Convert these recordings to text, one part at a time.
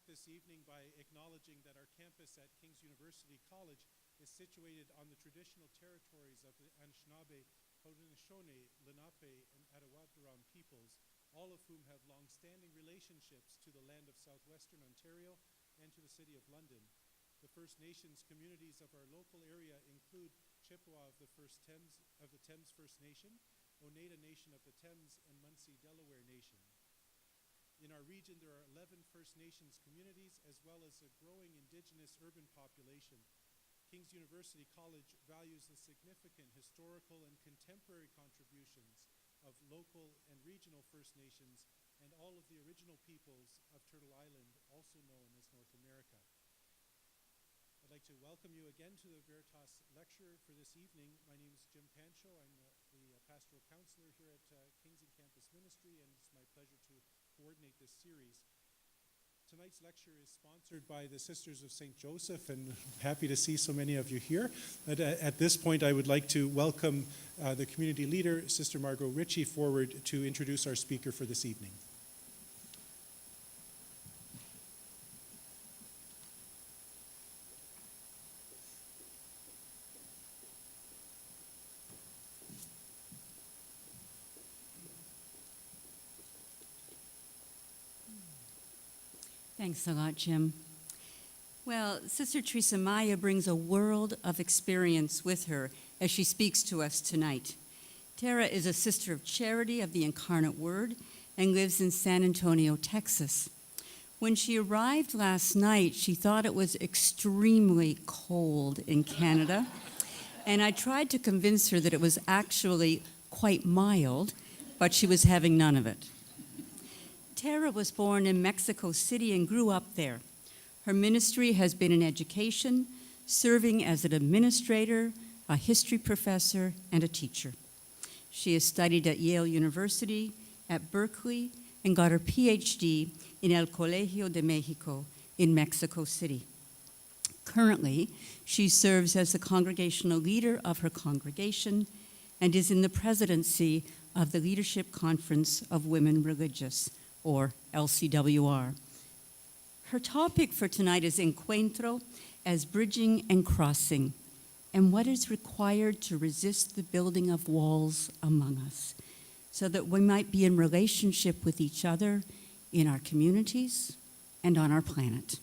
this evening by acknowledging that our campus at King's University College is situated on the traditional territories of the Anishinaabe, Haudenosaunee, Lenape, and Attawaddaram peoples, all of whom have long-standing relationships to the land of southwestern Ontario and to the City of London. The First Nations communities of our local area include Chippewa of the Thames First Nation, Oneida Nation of the Thames, and Munsee Delaware Nation. In our region, there are 11 First Nations communities, as well as a growing Indigenous urban population. King's University College values the significant historical and contemporary contributions of local and regional First Nations and all of the original peoples of Turtle Island, also known as North America. I'd like to welcome you again to the Veritas lecture for this evening. My name is Jim Pancho. I'm the pastoral counselor here at King's and Campus Ministry, and it's my pleasure to coordinate this series. Tonight's lecture is sponsored by the Sisters of St. Joseph, and happy to see so many of you here. But at this point, I would like to welcome the community leader, Sister Margot Ritchie, forward to introduce our speaker for this evening. Thanks a lot, Jim. Well, Sister Teresa Maya brings a world of experience with her as she speaks to us tonight. Tara is a sister of charity of the Incarnate Word and lives in San Antonio, Texas. When she arrived last night, she thought it was extremely cold in Canada, and I tried to convince her that it was actually quite mild, but she was having none of it. Tara was born in Mexico City and grew up there. Her ministry has been in education, serving as an administrator, a history professor, and a teacher. She has studied at Yale University, at Berkeley, and got her PhD in El Colegio de Mexico in Mexico City. Currently, she serves as the congregational leader of her congregation and is in the presidency of the Leadership Conference of Women Religious, or LCWR. Her topic for tonight is Encuentro as bridging and crossing, and what is required to resist the building of walls among us, so that we might be in relationship with each other in our communities and on our planet.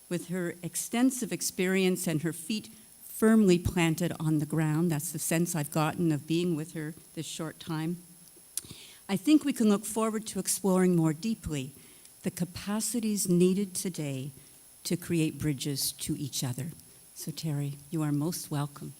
With her extensive experience and her feet firmly planted on the ground, that's the sense I've gotten of being with her this short time, I think we can look forward to exploring more deeply the capacities needed today to create bridges to each other. So, Terry, you are most welcome.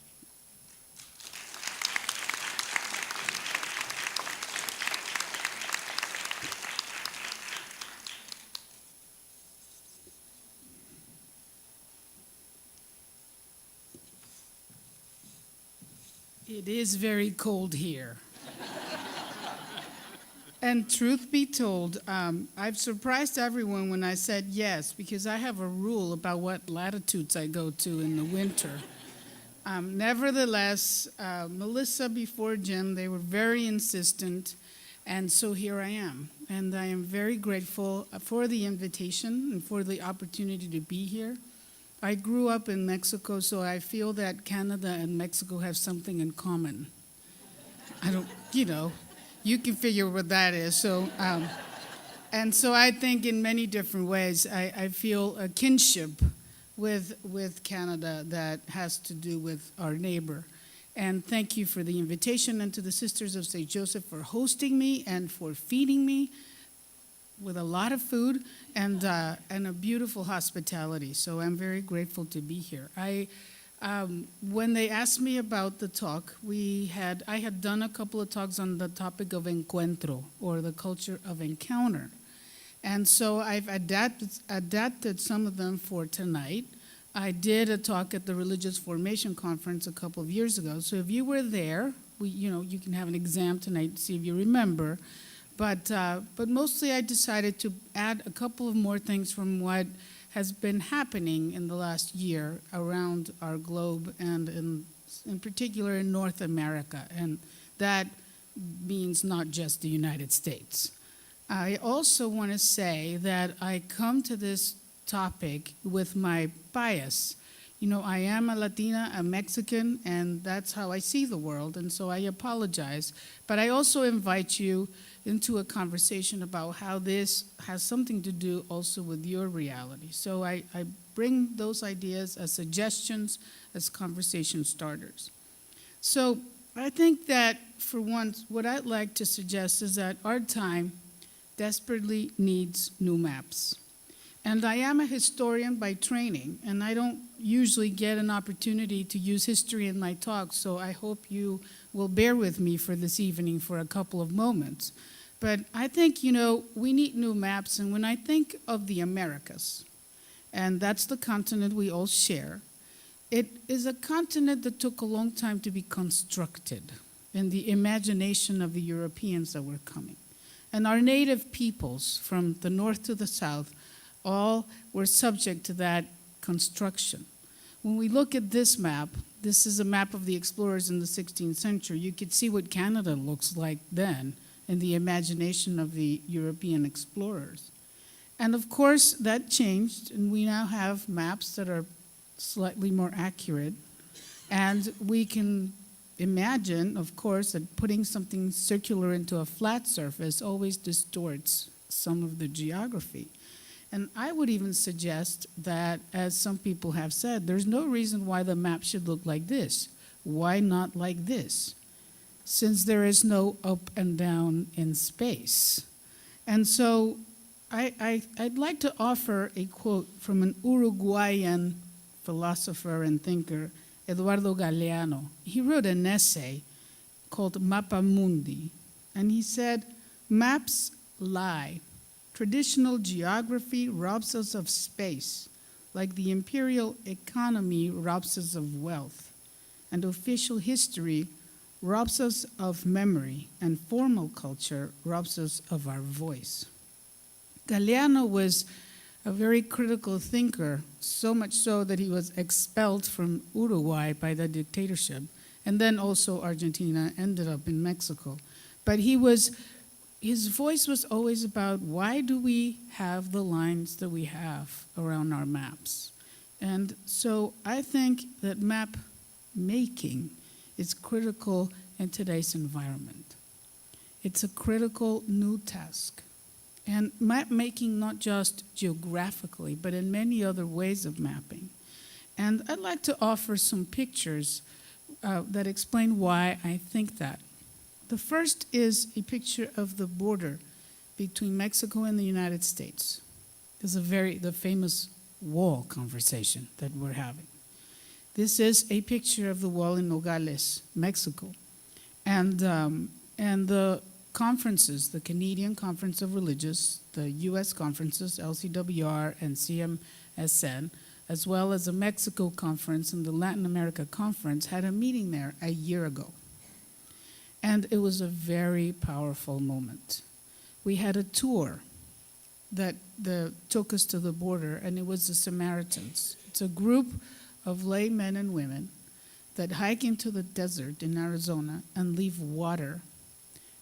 It is very cold here. And truth be told, I've surprised everyone when I said yes, because I have a rule about what latitudes I go to in the winter. Nevertheless, Melissa before Jim, they were very insistent, and so here I am. And I am very grateful for the invitation and for the opportunity to be here. I grew up in Mexico, so I feel that Canada and Mexico have something in common. You can figure what that is. So I think in many different ways, I feel a kinship with Canada that has to do with our neighbor. And thank you for the invitation, and to the Sisters of St. Joseph for hosting me and for feeding me with a lot of food and a beautiful hospitality. So I'm very grateful to be here. When they asked me about the talk, I had done a couple of talks on the topic of encuentro, or the culture of encounter. And so I've adapted some of them for tonight. I did a talk at the Religious Formation Conference a couple of years ago. So if you were there, you can have an exam tonight to see if you remember. But mostly I decided to add a couple of more things from what has been happening in the last year around our globe, and in particular in North America, and that means not just the United States. I also want to say that I come to this topic with my bias. You know, I am a Latina, a Mexican, and that's how I see the world, and so I apologize. But I also invite you into a conversation about how this has something to do also with your reality. So I bring those ideas as suggestions, as conversation starters. So I think that, for once, what I'd like to suggest is that our time desperately needs new maps. And I am a historian by training, and I don't usually get an opportunity to use history in my talk, so I hope you will bear with me for this evening for a couple of moments. But I think, you know, we need new maps, and when I think of the Americas, and that's the continent we all share, it is a continent that took a long time to be constructed in the imagination of the Europeans that were coming. And our native peoples, from the north to the south, all were subject to that construction. When we look at this map, this is a map of the explorers in the 16th century. You could see what Canada looks like then in the imagination of the European explorers. And of course, that changed, and we now have maps that are slightly more accurate. And we can imagine, of course, that putting something circular into a flat surface always distorts some of the geography. And I would even suggest that, as some people have said, there's no reason why the map should look like this. Why not like this? Since there is no up and down in space. And so I'd like to offer a quote from an Uruguayan philosopher and thinker, Eduardo Galeano. He wrote an essay called Mapa Mundi, and he said, "Maps lie. Traditional geography robs us of space, like the imperial economy robs us of wealth, and official history robs us of memory, and formal culture robs us of our voice." Galeano was a very critical thinker, so much so that he was expelled from Uruguay by the dictatorship, and then also Argentina, ended up in Mexico. But his voice was always about, why do we have the lines that we have around our maps? And so I think that map making is critical in today's environment. It's a critical new task. And map making not just geographically, but in many other ways of mapping. And I'd like to offer some pictures that explain why I think that. The first is a picture of the border between Mexico and the United States. This is the famous wall conversation that we're having. This is a picture of the wall in Nogales, Mexico. And the conferences, the Canadian Conference of Religious, the U.S. conferences, LCWR and CMSN, as well as the Mexico Conference and the Latin America Conference, had a meeting there a year ago. And it was a very powerful moment. We had a tour that took us to the border, and it was the Samaritans. It's a group of lay men and women that hike into the desert in Arizona and leave water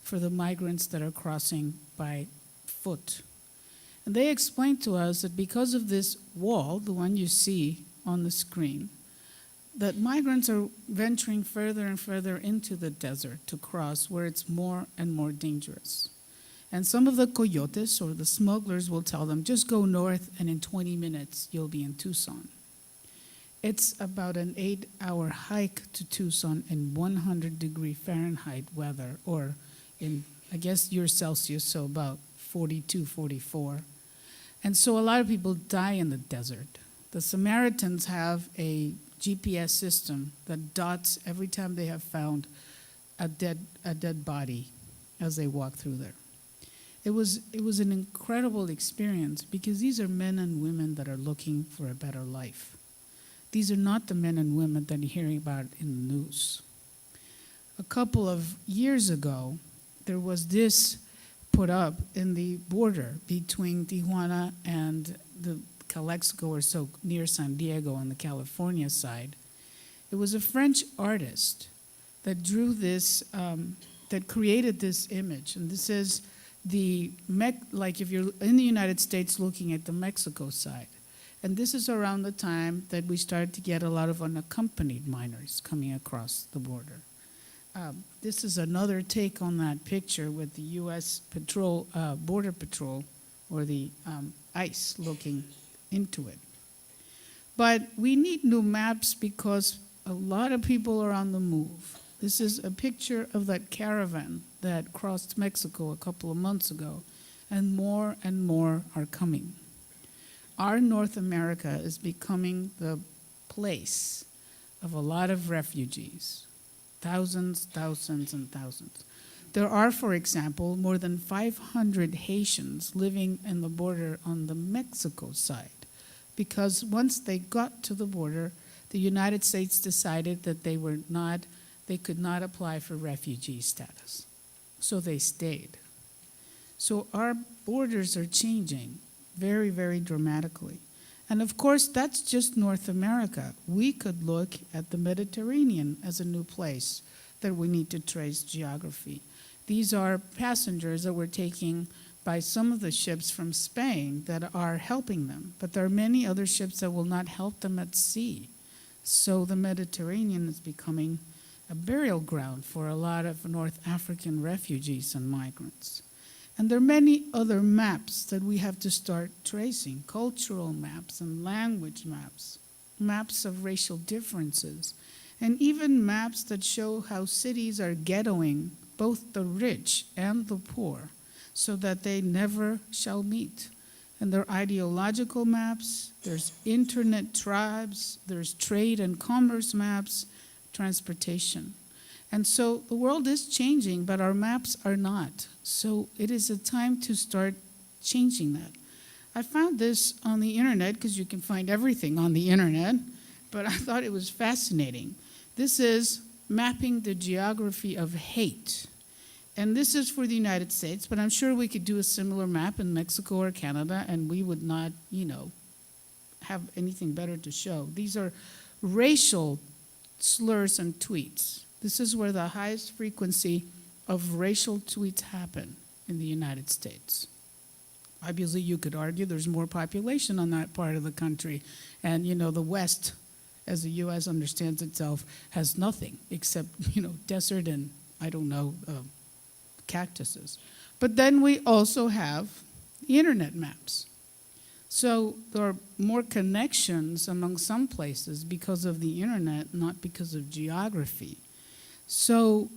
for the migrants that are crossing by foot. And they explained to us that because of this wall, the one you see on the screen, that migrants are venturing further and further into the desert to cross, where it's more and more dangerous. And some of the coyotes or the smugglers will tell them, just go north and in 20 minutes you'll be in Tucson. It's about an 8-hour hike to Tucson in 100-degree Fahrenheit weather, or in, I guess, you're Celsius, so about 42, 44. And so a lot of people die in the desert. The Samaritans have a GPS system that dots every time they have found a dead body as they walk through there. It was an incredible experience, because these are men and women that are looking for a better life. These are not the men and women that you're hearing about in the news. A couple of years ago, there was this put up in the border between Tijuana and the Calexico, or so near San Diego on the California side. It was a French artist that drew this, that created this image. And this is like if you're in the United States looking at the Mexico side. And this is around the time that we started to get a lot of unaccompanied minors coming across the border. This is another take on that picture with the U.S. Border Patrol, or the ICE looking into it. But we need new maps because a lot of people are on the move. This is a picture of that caravan that crossed Mexico a couple of months ago, and more are coming. Our North America is becoming the place of a lot of refugees, thousands, and thousands. There are, for example, more than 500 Haitians living in the border on the Mexico side, because once they got to the border, the United States decided that they could not apply for refugee status. So they stayed. So our borders are changing very, very dramatically. And of course, that's just North America. We could look at the Mediterranean as a new place that we need to trace geography. These are passengers that we're taking by some of the ships from Spain that are helping them. But there are many other ships that will not help them at sea. So the Mediterranean is becoming a burial ground for a lot of North African refugees and migrants. And there are many other maps that we have to start tracing, cultural maps and language maps, maps of racial differences, and even maps that show how cities are ghettoing both the rich and the poor so that they never shall meet. And there are ideological maps, there's internet tribes, there's trade and commerce maps, transportation. And so the world is changing, but our maps are not. So it is a time to start changing that. I found this on the internet, because you can find everything on the internet, but I thought it was fascinating. This is mapping the geography of hate. And this is for the United States, but I'm sure we could do a similar map in Mexico or Canada, and we would not, have anything better to show. These are racial slurs and tweets. This is where the highest frequency of racial tweets happen in the United States. Obviously, you could argue there's more population on that part of the country. And, the West, as the U.S. understands itself, has nothing except, desert and, cactuses. But then we also have the internet maps. So there are more connections among some places because of the internet, not because of geography. So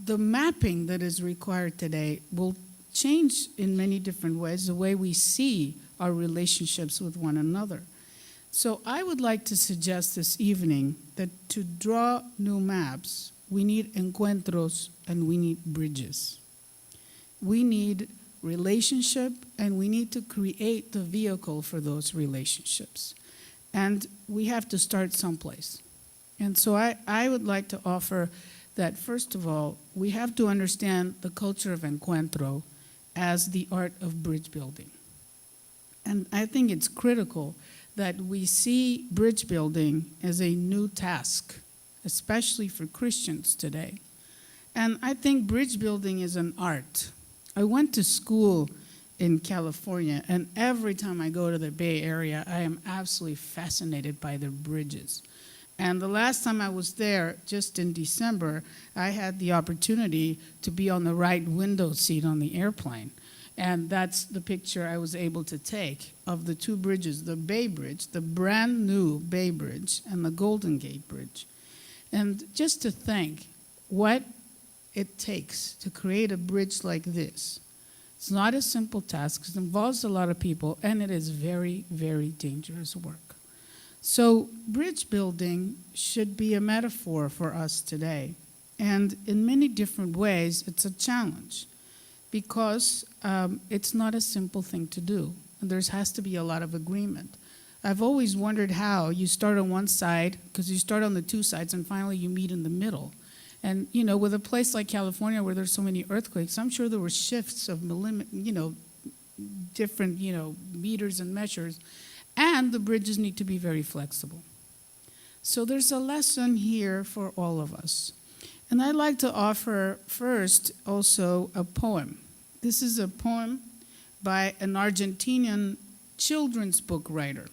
the mapping that is required today will change in many different ways the way we see our relationships with one another. So I would like to suggest this evening that to draw new maps, we need encuentros and we need bridges. We need relationship, and we need to create the vehicle for those relationships. And we have to start someplace. And so I would like to offer that, first of all, we have to understand the culture of encuentro as the art of bridge building. And I think it's critical that we see bridge building as a new task, especially for Christians today. And I think bridge building is an art. I went to school in California, and every time I go to the Bay Area, I am absolutely fascinated by their bridges. And the last time I was there, just in December, I had the opportunity to be on the right window seat on the airplane. And that's the picture I was able to take of the two bridges, the Bay Bridge, the brand new Bay Bridge, and the Golden Gate Bridge. And just to think what it takes to create a bridge like this. It's not a simple task. It involves a lot of people, and it is very, very dangerous work. So bridge building should be a metaphor for us today. And in many different ways, it's a challenge because it's not a simple thing to do. And there has to be a lot of agreement. I've always wondered how you start on one side, because you start on the two sides, and finally you meet in the middle. And, with a place like California where there's so many earthquakes, I'm sure there were shifts of different, meters and measures. And the bridges need to be very flexible. So there's a lesson here for all of us. And I'd like to offer first also a poem. This is a poem by an Argentinian children's book writer,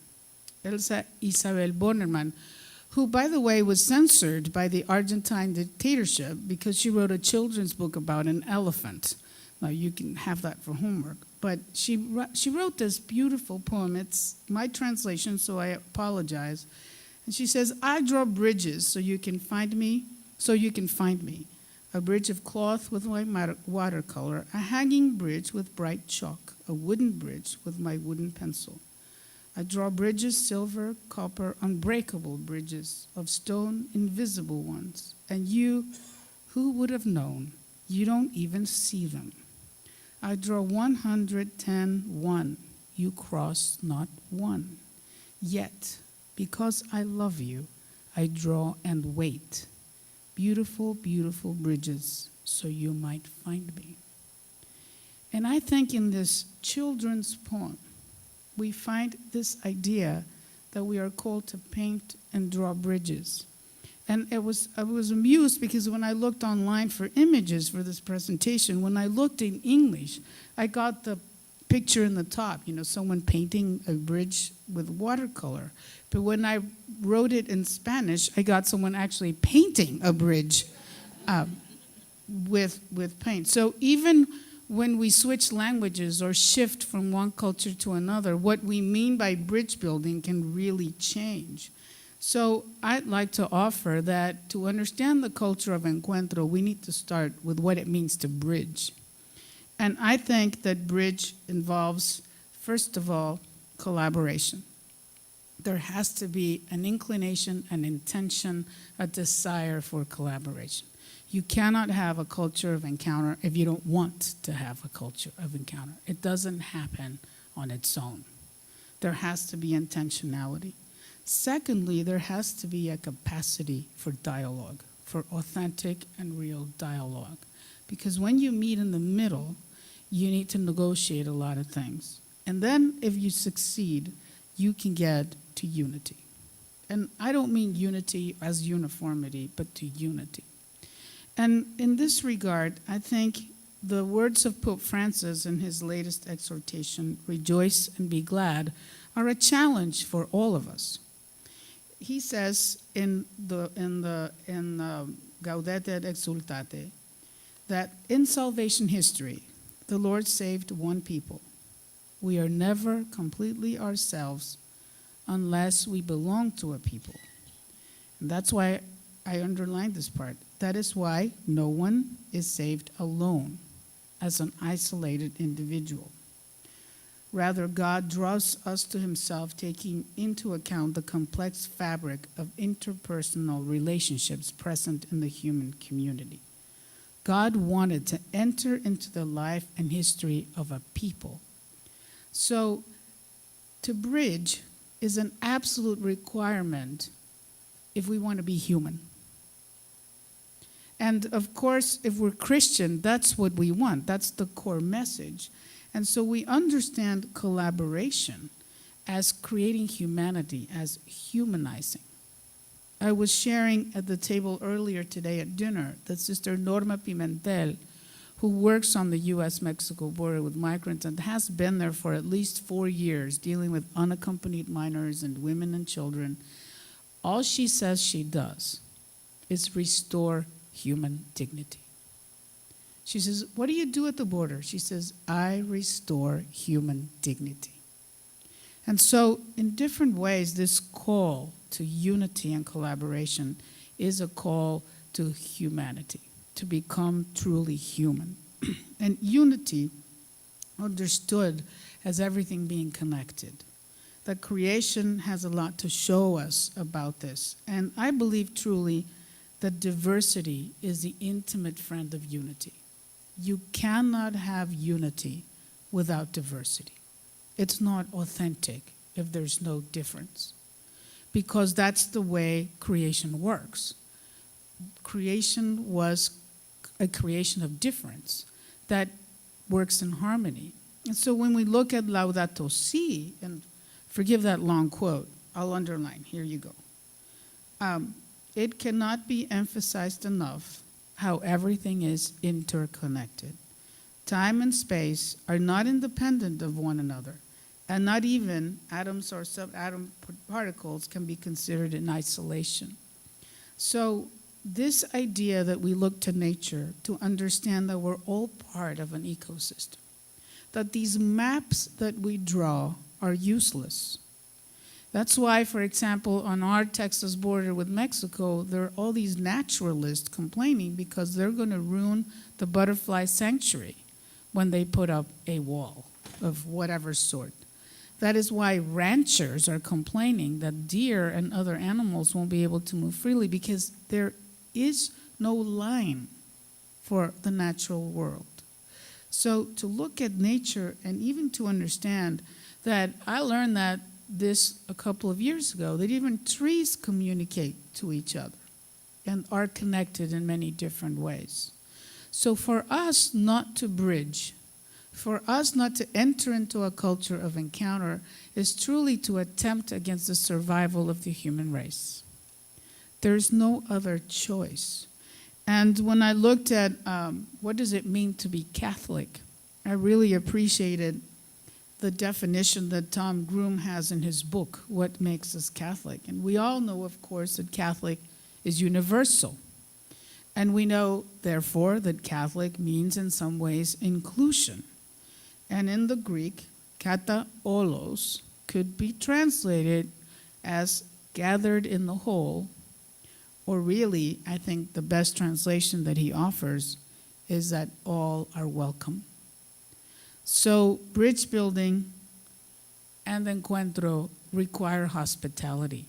Elsa Isabel Bonnerman, who, by the way, was censored by the Argentine dictatorship because she wrote a children's book about an elephant. Now, you can have that for homework. But she wrote this beautiful poem. It's my translation, so I apologize. And she says, I draw bridges so you can find me, A bridge of cloth with my watercolor, a hanging bridge with bright chalk, a wooden bridge with my wooden pencil. I draw bridges, silver, copper, unbreakable bridges of stone, invisible ones. And you, who would have known? You don't even see them. I draw 110, you cross not one. Yet, because I love you, I draw and wait. Beautiful, beautiful bridges, so you might find me. And I think in this children's poem, we find this idea that we are called to paint and draw bridges. And I was amused because when I looked online for images for this presentation, when I looked in English, I got the picture in the top, someone painting a bridge with watercolor. But when I wrote it in Spanish, I got someone actually painting a bridge with paint. So even when we switch languages or shift from one culture to another, what we mean by bridge building can really change. So I'd like to offer that to understand the culture of encuentro, we need to start with what it means to bridge. And I think that bridge involves, first of all, collaboration. There has to be an inclination, an intention, a desire for collaboration. You cannot have a culture of encounter if you don't want to have a culture of encounter. It doesn't happen on its own. There has to be intentionality. Secondly, there has to be a capacity for dialogue, for authentic and real dialogue. Because when you meet in the middle, you need to negotiate a lot of things. And then if you succeed, you can get to unity. And I don't mean unity as uniformity, but to unity. And in this regard, I think the words of Pope Francis in his latest exhortation, rejoice and be glad, are a challenge for all of us. He says in Gaudete et Exultate that in salvation history, the Lord saved one people. We are never completely ourselves unless we belong to a people. And that's why I underlined this part. That is why no one is saved alone as an isolated individual. Rather, God draws us to himself, taking into account the complex fabric of interpersonal relationships present in the human community. God wanted to enter into the life and history of a people. So, to bridge is an absolute requirement if we want to be human. And of course, if we're Christian, that's what we want. That's the core message. And so we understand collaboration as creating humanity, as humanizing. I was sharing at the table earlier today at dinner that Sister Norma Pimentel, who works on the U.S.-Mexico border with migrants and has been there for at least 4 years, dealing with unaccompanied minors and women and children, all she says she does is restore human dignity. She says, what do you do at the border? She says, I restore human dignity. And so in different ways, this call to unity and collaboration is a call to humanity, to become truly human. And unity understood as everything being connected. That creation has a lot to show us about this. And I believe truly that diversity is the intimate friend of unity. You cannot have unity without diversity. It's not authentic if there's no difference, because that's the way creation works. Creation was a creation of difference that works in harmony. And so when we look at Laudato Si, and forgive that long quote, I'll underline, here you go. It cannot be emphasized enough how everything is interconnected. time and space are not independent of one another, and not even atoms or subatom particles can be considered in isolation. So this idea that we look to nature to understand that we're all part of an ecosystem, that these maps that we draw are useless. That's why, for example, on our Texas border with Mexico, there are all these naturalists complaining because they're going to ruin the butterfly sanctuary when they put up a wall of whatever sort. That is why ranchers are complaining that deer and other animals won't be able to move freely, because there is no line for the natural world. So to look at nature and even to understand that, I learned that this a couple of years ago, that even trees communicate to each other and are connected in many different ways. So for us not to bridge, for us not to enter into a culture of encounter, is truly to attempt against the survival of the human race. There's no other choice. And when I looked at what does it mean to be Catholic, I really appreciated the definition that Tom Groom has in his book, What Makes Us Catholic. And we all know, of course, that Catholic is universal. And we know, therefore, that Catholic means in some ways inclusion. And in the Greek, kata olos could be translated as gathered in the whole, or really, I think the best translation that he offers is that all are welcome. So bridge building and encuentro require hospitality.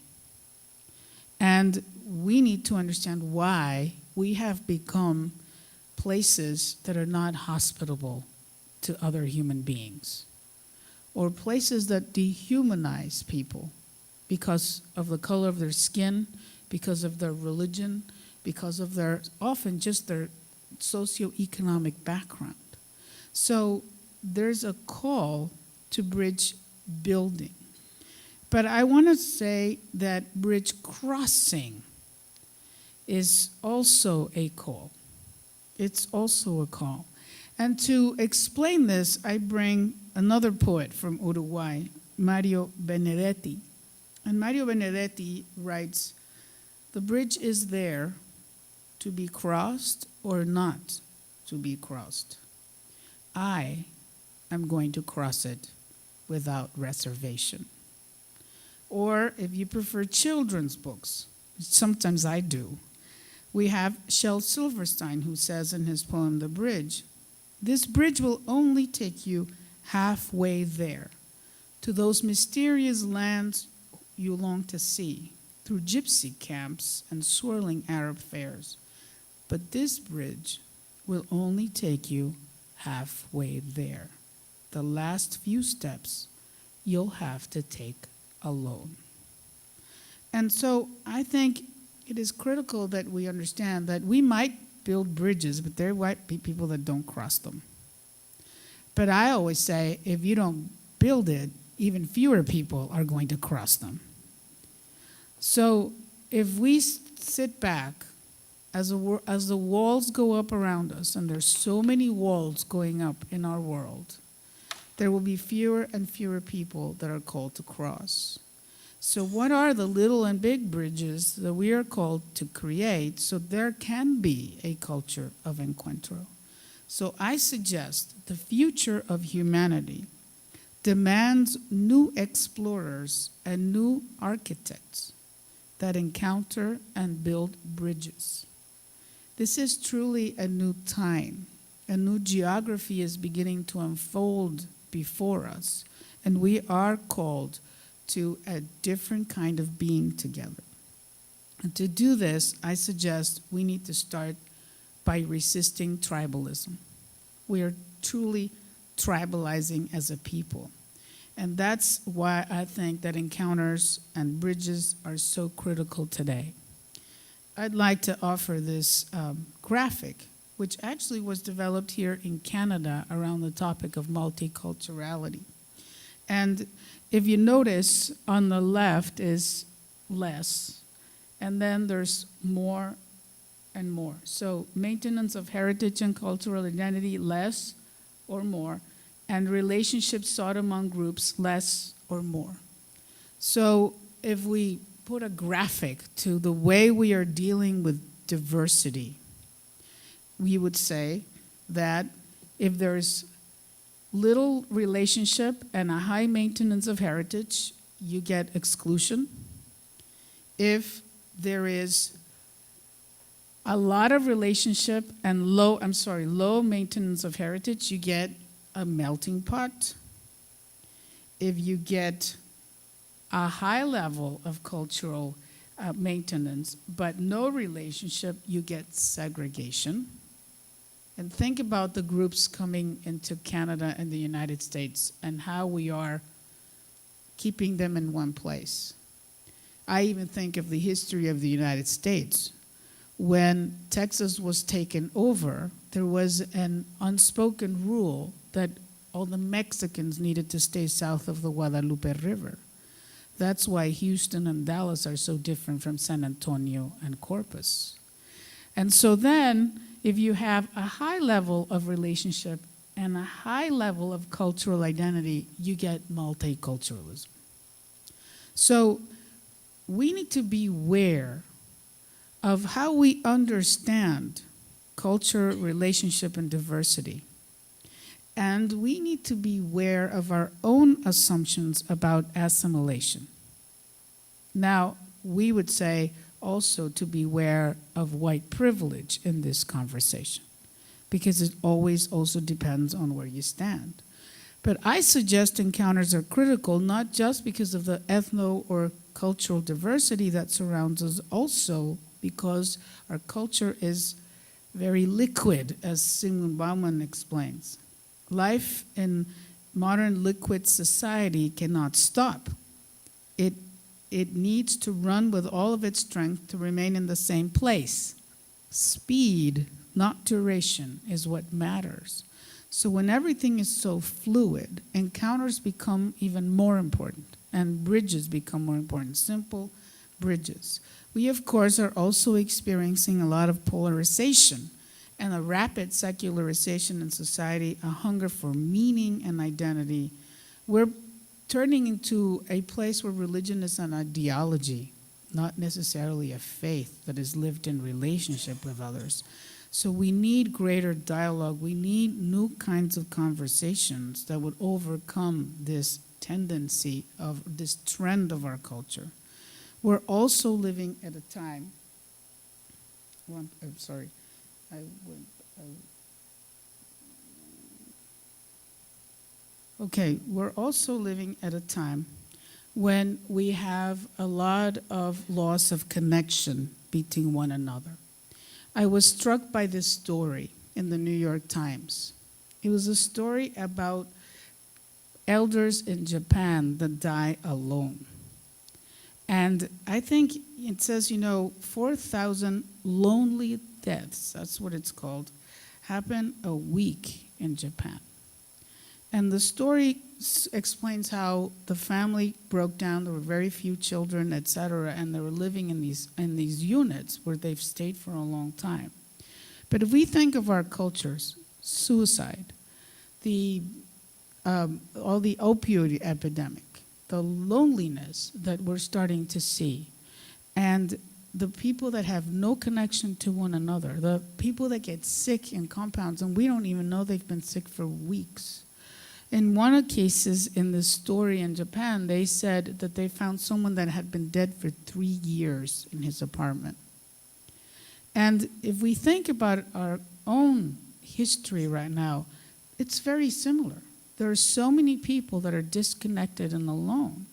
And we need to understand why we have become places that are not hospitable to other human beings, or places that dehumanize people because of the color of their skin, because of their religion, because of their, often just their socioeconomic background. So there's a call to bridge building. But I want to say that bridge crossing is also a call. It's also a call. And to explain this, I bring another poet from Uruguay, Mario Benedetti. And Mario Benedetti writes, "The bridge is there to be crossed or not to be crossed. I am going to cross it without reservation." Or if you prefer children's books, which sometimes I do, we have Shel Silverstein, who says in his poem, The Bridge, "This bridge will only take you halfway there, to those mysterious lands you long to see, through gypsy camps and swirling Arab fairs. But this bridge will only take you halfway there. The last few steps you'll have to take alone." And so I think it is critical that we understand that we might build bridges, but there might be people that don't cross them. But I always say, if you don't build it, even fewer people are going to cross them. So if we sit back as the walls go up around us, and there's so many walls going up in our world, there will be fewer and fewer people that are called to cross. So what are the little and big bridges that we are called to create so there can be a culture of encuentro? So I suggest the future of humanity demands new explorers and new architects that encounter and build bridges. This is truly a new time. A new geography is beginning to unfold before us, and we are called to a different kind of being together. And to do this, I suggest we need to start by resisting tribalism. We are truly tribalizing as a people. And that's why I think that encounters and bridges are so critical today. I'd like to offer this graphic, which actually was developed here in Canada around the topic of multiculturality. And if you notice, on the left is less, and then there's more and more. So maintenance of heritage and cultural identity, less. or more, and relationships sought among groups less or more. So if we put a graphic to the way we are dealing with diversity, we would say that if there's little relationship and a high maintenance of heritage, you get exclusion. If there is a lot of relationship and low maintenance of heritage, you get a melting pot. If you get a high level of cultural maintenance but no relationship, you get segregation. And think about the groups coming into Canada and the United States and how we are keeping them in one place. I even think of the history of the United States. When Texas was taken over, there was an unspoken rule that all the Mexicans needed to stay south of the Guadalupe River. That's why Houston and Dallas are so different from San Antonio and Corpus. And so then, if you have a high level of relationship and a high level of cultural identity, you get multiculturalism. So we need to be aware of how we understand culture, relationship, and diversity. And we need to be aware of our own assumptions about assimilation. Now, we would say also to be aware of white privilege in this conversation, because it always also depends on where you stand. But I suggest encounters are critical, not just because of the ethno or cultural diversity that surrounds us, also because our culture is very liquid, as Sigmund Bauman explains. Life in modern liquid society cannot stop. It needs to run with all of its strength to remain in the same place. Speed, not duration, is what matters. So when everything is so fluid, encounters become even more important, and bridges become more important, simple bridges. We, of course, are also experiencing a lot of polarization and a rapid secularization in society, a hunger for meaning and identity. We're turning into a place where religion is an ideology, not necessarily a faith that is lived in relationship with others. So we need greater dialogue. We need new kinds of conversations that would overcome this tendency of this trend of our culture. We're also living at a time, we're also living at a time when we have a lot of loss of connection between one another. I was struck by this story in the New York Times. It was a story about elders in Japan that die alone. And I think it says, 4,000 lonely deaths, that's what it's called, happen a week in Japan. And the story explains how the family broke down. There were very few children, etc., and they were living in these units where they've stayed for a long time. But if we think of our cultures, suicide, all the opioid epidemic, the loneliness that we're starting to see, and the people that have no connection to one another, the people that get sick in compounds and we don't even know they've been sick for weeks. In one of the cases in the story in Japan, they said that they found someone that had been dead for 3 years in his apartment. And if we think about our own history right now, it's very similar. There are so many people that are disconnected and alone.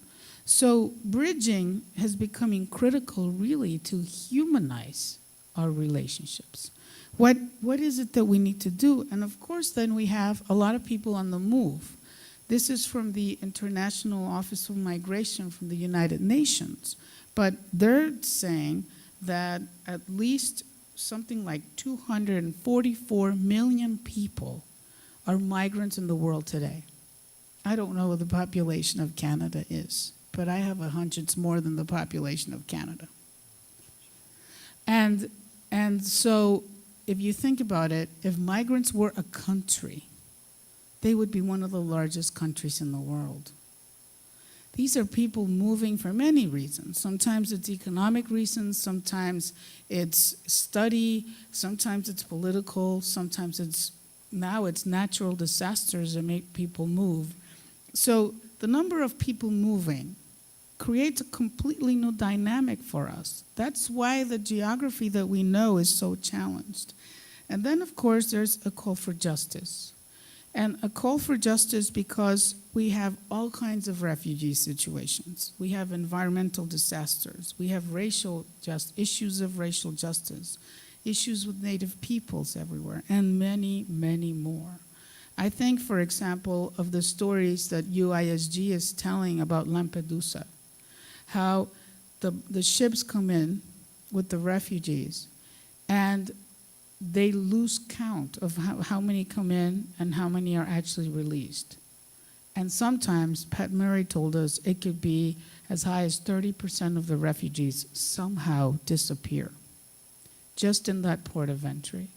So bridging has becoming critical really to humanize our relationships. What is it that we need to do? And of course, then we have a lot of people on the move. This is from the International Office of Migration from the United Nations. But they're saying that at least something like 244 million people are migrants in the world today. I don't know what the population of Canada is, but I have a hunch it's more than the population of Canada. And so if you think about it, if migrants were a country, they would be one of the largest countries in the world. These are people moving for many reasons. Sometimes it's economic reasons, sometimes it's study, sometimes it's political, sometimes it's natural disasters that make people move. So the number of people moving creates a completely new dynamic for us. That's why the geography that we know is so challenged. And then, of course, there's a call for justice. And a call for justice because we have all kinds of refugee situations. We have environmental disasters. We have issues of racial justice, issues with Native peoples everywhere, and many, many more. I think, for example, of the stories that UISG is telling about Lampedusa, how the ships come in with the refugees, and they lose count of how many come in and how many are actually released. And sometimes, Pat Murray told us, it could be as high as 30% of the refugees somehow disappear, just in that port of entry.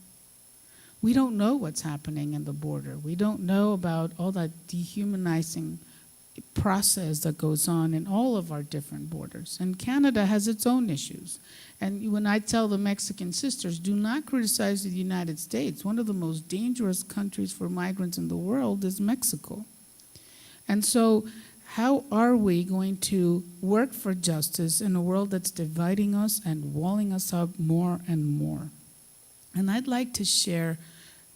We don't know what's happening in the border. We don't know about all that dehumanizing process that goes on in all of our different borders. And Canada has its own issues. And when I tell the Mexican sisters, do not criticize the United States. One of the most dangerous countries for migrants in the world is Mexico. And so how are we going to work for justice in a world that's dividing us and walling us up more and more? And I'd like to share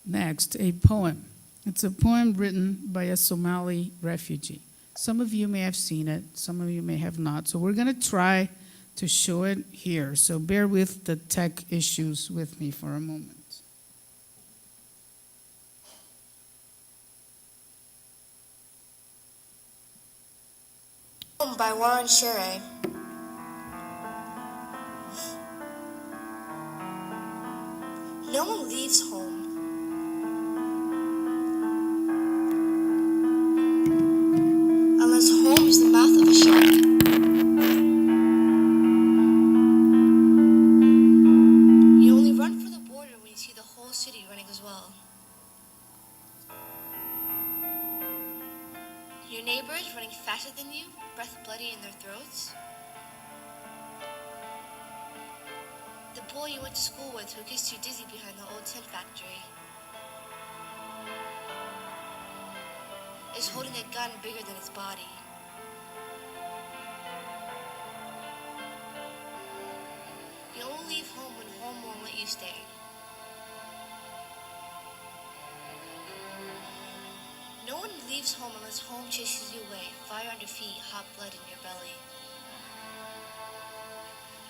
next a poem. It's a poem written by a Somali refugee. Some of you may have seen it, some of you may have not. So we're going to try to show it here. So bear with the tech issues with me for a moment. Home by Warren Shere. No one leaves home. Unless home is the mouth of a shark. You only run for the border when you see the whole city running as well. Your neighbors running faster than you, breath bloody in their throats. The boy you went to school with who kissed you dizzy behind the old tent factory is holding a gun bigger than his body. You only leave home when home won't let you stay. No one leaves home unless home chases you away, fire under feet, hot blood in your belly.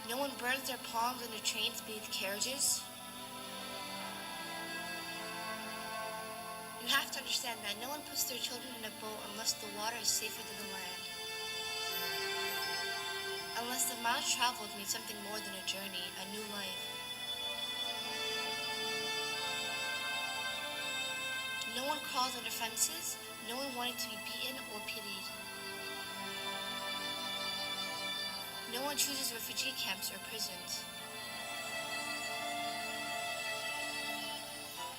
No one burns their palms under trains beneath carriages. You have to understand that no one puts their children in a boat unless the water is safer than the land. Unless the miles traveled means something more than a journey, a new life. No one crawls under fences, no one wanting to be beaten or pitied. No one chooses refugee camps or prisons.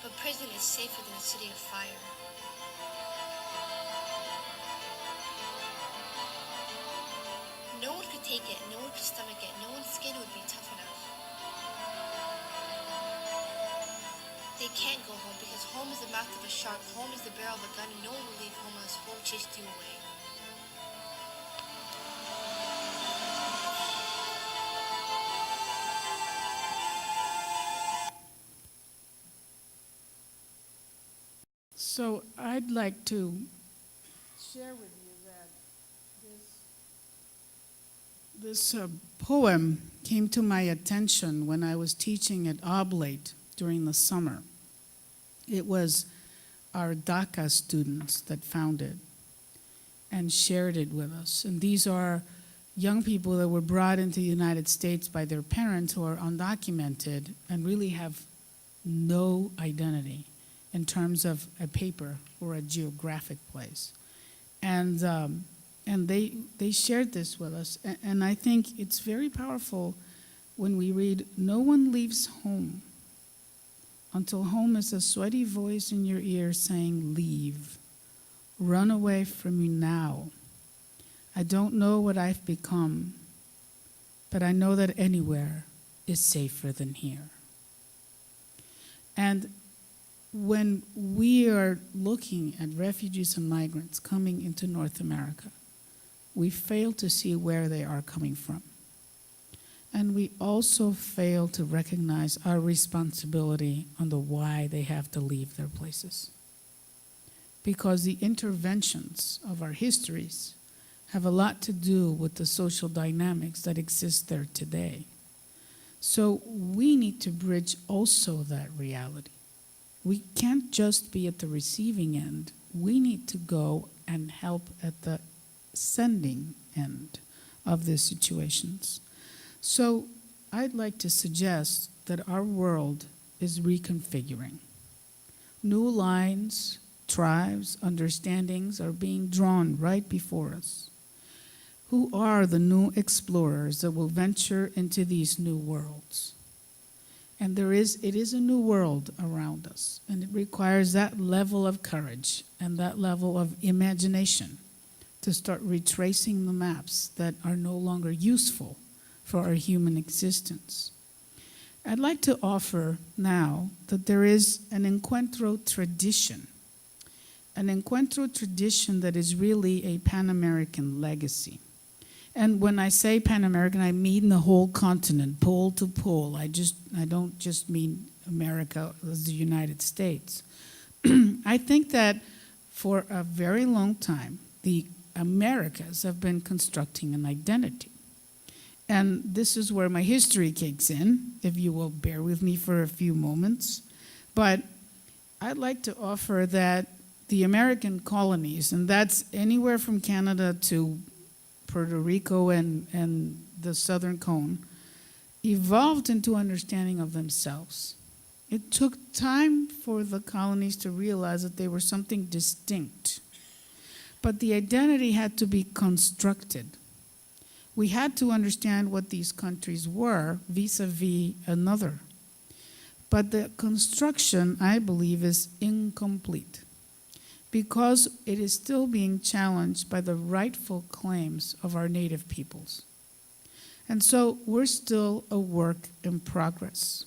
But prison is safer than a city of fire. No one could take it, no one could stomach it, no one's skin would be tough enough. They can't go home because home is the mouth of a shark, home is the barrel of a gun, and no one will leave home unless home chased you away. So I'd like to share with you that this poem came to my attention when I was teaching at Oblate during the summer. It was our DACA students that found it and shared it with us. And these are young people that were brought into the United States by their parents who are undocumented and really have no identity in terms of a paper or a geographic place. And they shared this with us. And I think it's very powerful when we read, no one leaves home until home is a sweaty voice in your ear saying, leave. run away from you now. I don't know what I've become, but I know that anywhere is safer than here. And when we are looking at refugees and migrants coming into North America, we fail to see where they are coming from. And we also fail to recognize our responsibility on the why they have to leave their places. Because the interventions of our histories have a lot to do with the social dynamics that exist there today. So we need to bridge also that reality. We can't just be at the receiving end. We need to go and help at the sending end of these situations. So I'd like to suggest that our world is reconfiguring. New lines, tribes, understandings are being drawn right before us. Who are the new explorers that will venture into these new worlds? And it is a new world around us, and it requires that level of courage and that level of imagination to start retracing the maps that are no longer useful for our human existence. I'd like to offer now that there is an encuentro tradition that is really a Pan-American legacy. And when I say Pan-American, I mean the whole continent, pole to pole. I don't just mean America as the United States. I think that for a very long time, the Americas have been constructing an identity. And this is where my history kicks in, if you will bear with me for a few moments. But I'd like to offer that the American colonies, and that's anywhere from Canada to Puerto Rico and the Southern Cone, evolved into understanding of themselves. It took time for the colonies to realize that they were something distinct. But the identity had to be constructed. We had to understand what these countries were vis-a-vis another. But the construction, I believe, is incomplete, because it is still being challenged by the rightful claims of our native peoples. And so we're still a work in progress.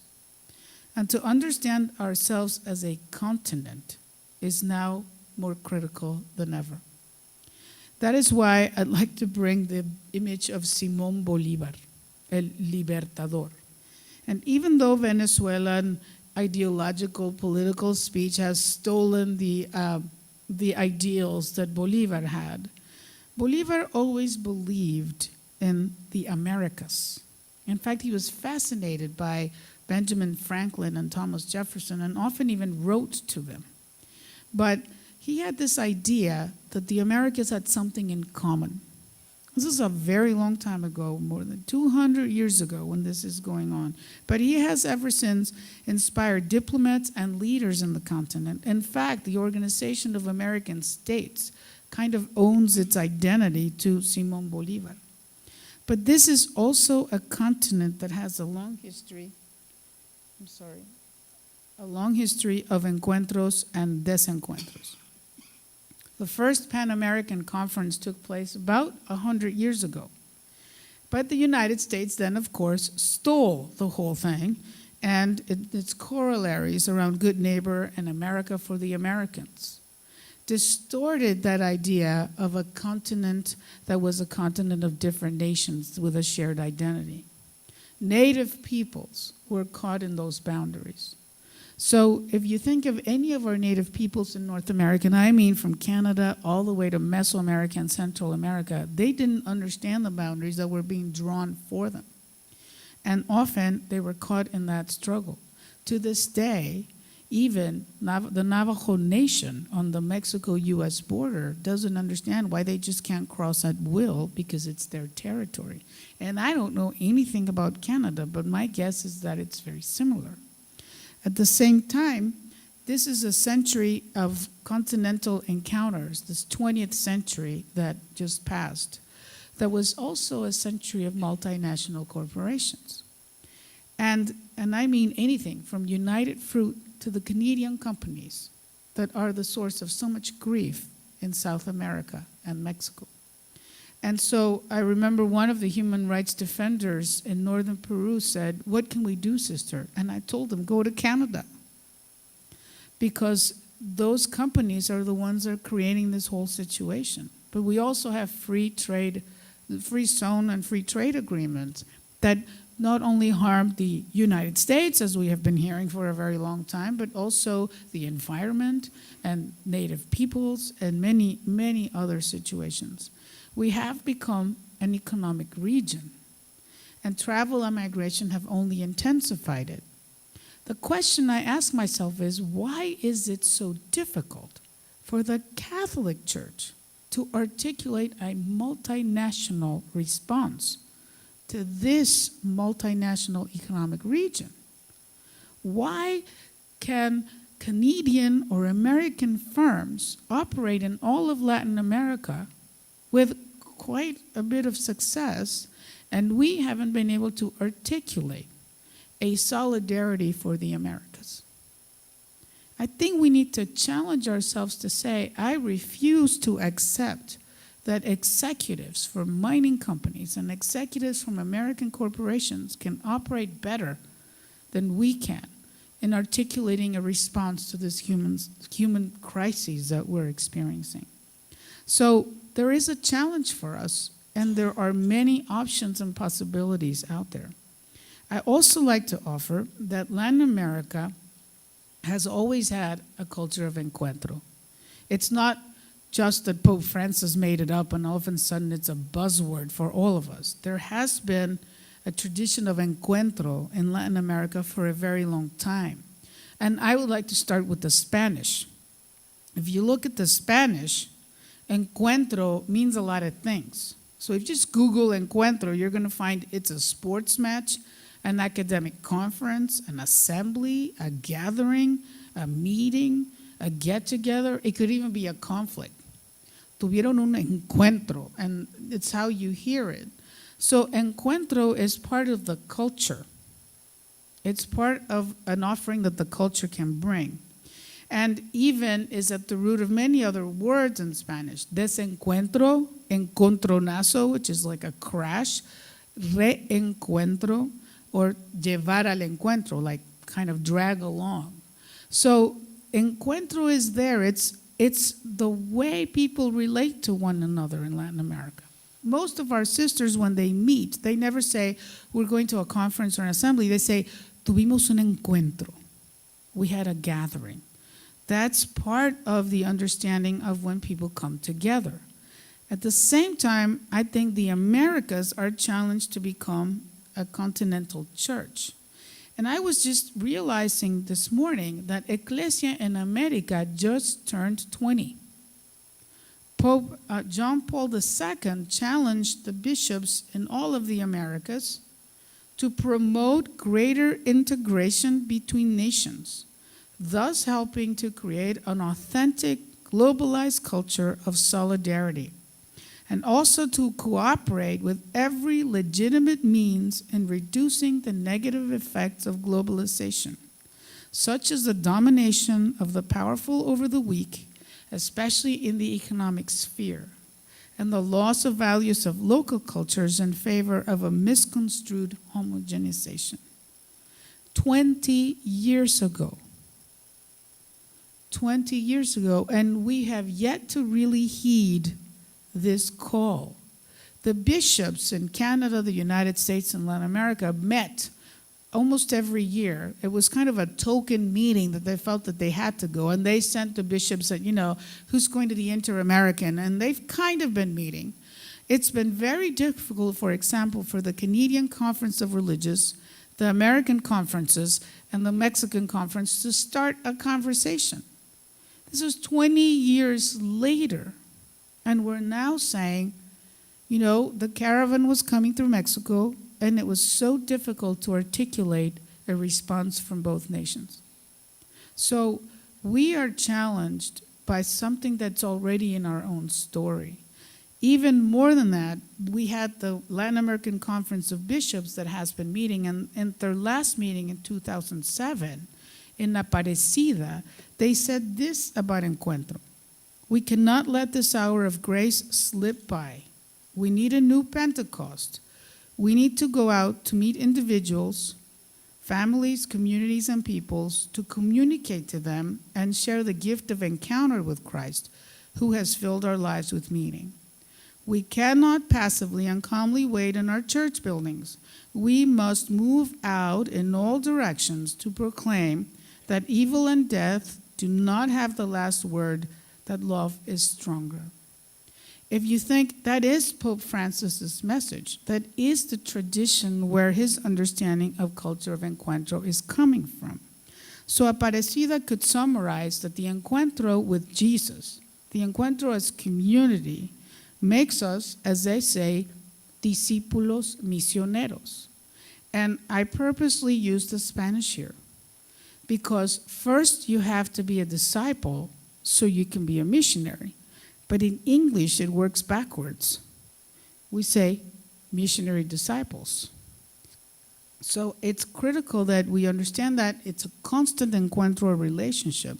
And to understand ourselves as a continent is now more critical than ever. That is why I'd like to bring the image of Simón Bolívar, el libertador. And even though Venezuelan ideological political speech has stolen the ideals that Bolívar had, Bolívar always believed in the Americas. In fact, he was fascinated by Benjamin Franklin and Thomas Jefferson, and often even wrote to them. But he had this idea that the Americas had something in common. This is a very long time ago, more than 200 years ago when this is going on. But he has ever since inspired diplomats and leaders in the continent. In fact, the Organization of American States kind of owns its identity to Simón Bolívar. But this is also a continent that has a long history, a long history of encuentros and desencuentros. The first Pan-American conference took place about 100 years ago. But the United States then, of course, stole the whole thing and its corollaries around good neighbor and America for the Americans. Distorted that idea of a continent that was a continent of different nations with a shared identity. Native peoples were caught in those boundaries. So if you think of any of our native peoples in North America, and I mean from Canada all the way to Mesoamerica and Central America, they didn't understand the boundaries that were being drawn for them. And often they were caught in that struggle. To this day, even the Navajo Nation on the Mexico-US border doesn't understand why they just can't cross at will, because it's their territory. And I don't know anything about Canada, but my guess is that it's very similar. At the same time, this is a century of continental encounters, this 20th century that just passed, that was also a century of multinational corporations. And I mean anything from United Fruit to the Canadian companies that are the source of so much grief in South America and Mexico. And so I remember one of the human rights defenders in northern Peru said, "What can we do, sister?" And I told them, go to Canada. Because those companies are the ones that are creating this whole situation. But we also have free zone and free trade agreements that not only harm the United States, as we have been hearing for a very long time, but also the environment and native peoples and many, many other situations. We have become an economic region, and travel and migration have only intensified it. The question I ask myself is, why is it so difficult for the Catholic Church to articulate a multinational response to this multinational economic region? Why can Canadian or American firms operate in all of Latin America with quite a bit of success, and we haven't been able to articulate a solidarity for the Americas? I think we need to challenge ourselves to say, I refuse to accept that executives from mining companies and executives from American corporations can operate better than we can in articulating a response to this human crises that we're experiencing. So there is a challenge for us, and there are many options and possibilities out there. I also like to offer that Latin America has always had a culture of encuentro. It's not just that Pope Francis made it up and all of a sudden it's a buzzword for all of us. There has been a tradition of encuentro in Latin America for a very long time. And I would like to start with the Spanish. If you look at the Spanish, encuentro means a lot of things. So if you just Google encuentro, you're going to find it's a sports match, an academic conference, an assembly, a gathering, a meeting, a get-together. It could even be a conflict. Tuvieron un encuentro, and it's how you hear it. So encuentro is part of the culture. It's part of an offering that the culture can bring. And even is at the root of many other words in Spanish. Desencuentro, encontronazo, which is like a crash, reencuentro, or llevar al encuentro, like kind of drag along. So encuentro is there. It's the way people relate to one another in Latin America. Most of our sisters, when they meet, they never say, we're going to a conference or an assembly. They say, tuvimos un encuentro. We had a gathering. That's part of the understanding of when people come together. At the same time, I think the Americas are challenged to become a continental church. And I was just realizing this morning that Ecclesia in America just turned 20. Pope John Paul II challenged the bishops in all of the Americas to promote greater integration between nations, thus helping to create an authentic, globalized culture of solidarity, and also to cooperate with every legitimate means in reducing the negative effects of globalization, such as the domination of the powerful over the weak, especially in the economic sphere, and the loss of values of local cultures in favor of a misconstrued homogenization. 20 years ago, and we have yet to really heed this call. The bishops in Canada, the United States, and Latin America met almost every year. It was kind of a token meeting that they felt that they had to go, and they sent the bishops that, who's going to the Inter-American, and they've kind of been meeting. It's been very difficult, for example, for the Canadian Conference of Religious, the American conferences, and the Mexican conference to start a conversation. This was 20 years later. And we're now saying, the caravan was coming through Mexico, and it was so difficult to articulate a response from both nations. So we are challenged by something that's already in our own story. Even more than that, we had the Latin American Conference of Bishops that has been meeting, and in their last meeting in 2007, in Aparecida, they said this about encuentro. We cannot let this hour of grace slip by. We need a new Pentecost. We need to go out to meet individuals, families, communities, and peoples, to communicate to them and share the gift of encounter with Christ, who has filled our lives with meaning. We cannot passively and calmly wait in our church buildings. We must move out in all directions to proclaim that evil and death do not have the last word, that love is stronger. If you think that is Pope Francis's message, that is the tradition where his understanding of culture of encuentro is coming from. So Aparecida could summarize that the encuentro with Jesus, the encuentro as community, makes us, as they say, discípulos misioneros. And I purposely use the Spanish here because first you have to be a disciple so you can be a missionary. But in English, it works backwards. We say missionary disciples. So it's critical that we understand that it's a constant encuentro relationship.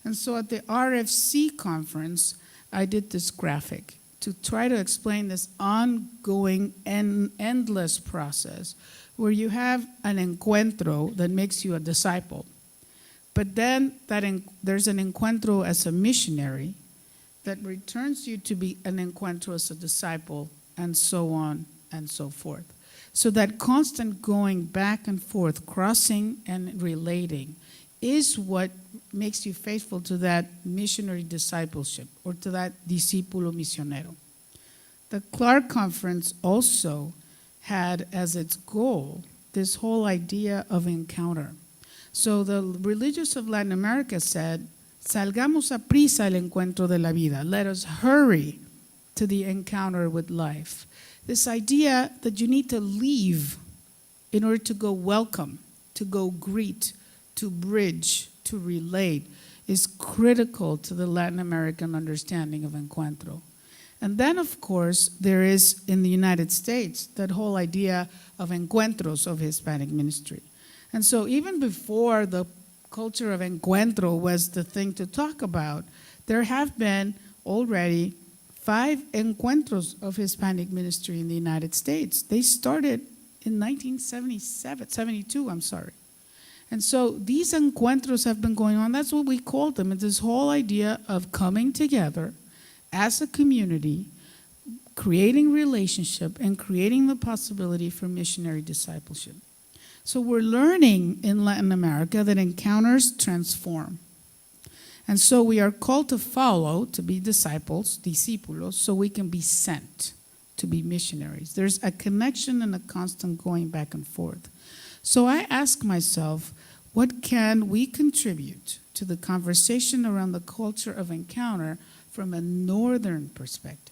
And so at the RFC conference, I did this graphic to try to explain this ongoing and endless process where you have an encuentro that makes you a disciple. But then there's an encuentro as a missionary that returns you to be an encuentro as a disciple, and so on and so forth. So that constant going back and forth, crossing and relating, is what makes you faithful to that missionary discipleship or to that discípulo misionero. The Clark Conference also had as its goal this whole idea of encounter. So the religious of Latin America said, salgamos a prisa el encuentro de la vida. Let us hurry to the encounter with life. This idea that you need to leave in order to go welcome, to go greet, to bridge, to relate, is critical to the Latin American understanding of encuentro. And then, of course, there is in the United States that whole idea of encuentros of Hispanic ministry. And so even before the culture of encuentro was the thing to talk about, there have been already 5 encuentros of Hispanic ministry in the United States. They started in 1972. And so these encuentros have been going on. That's what we call them. It's this whole idea of coming together as a community, creating relationship, and creating the possibility for missionary discipleship. So we're learning in Latin America that encounters transform. And so we are called to follow, to be disciples, discípulos, so we can be sent to be missionaries. There's a connection and a constant going back and forth. So I ask myself, what can we contribute to the conversation around the culture of encounter from a northern perspective?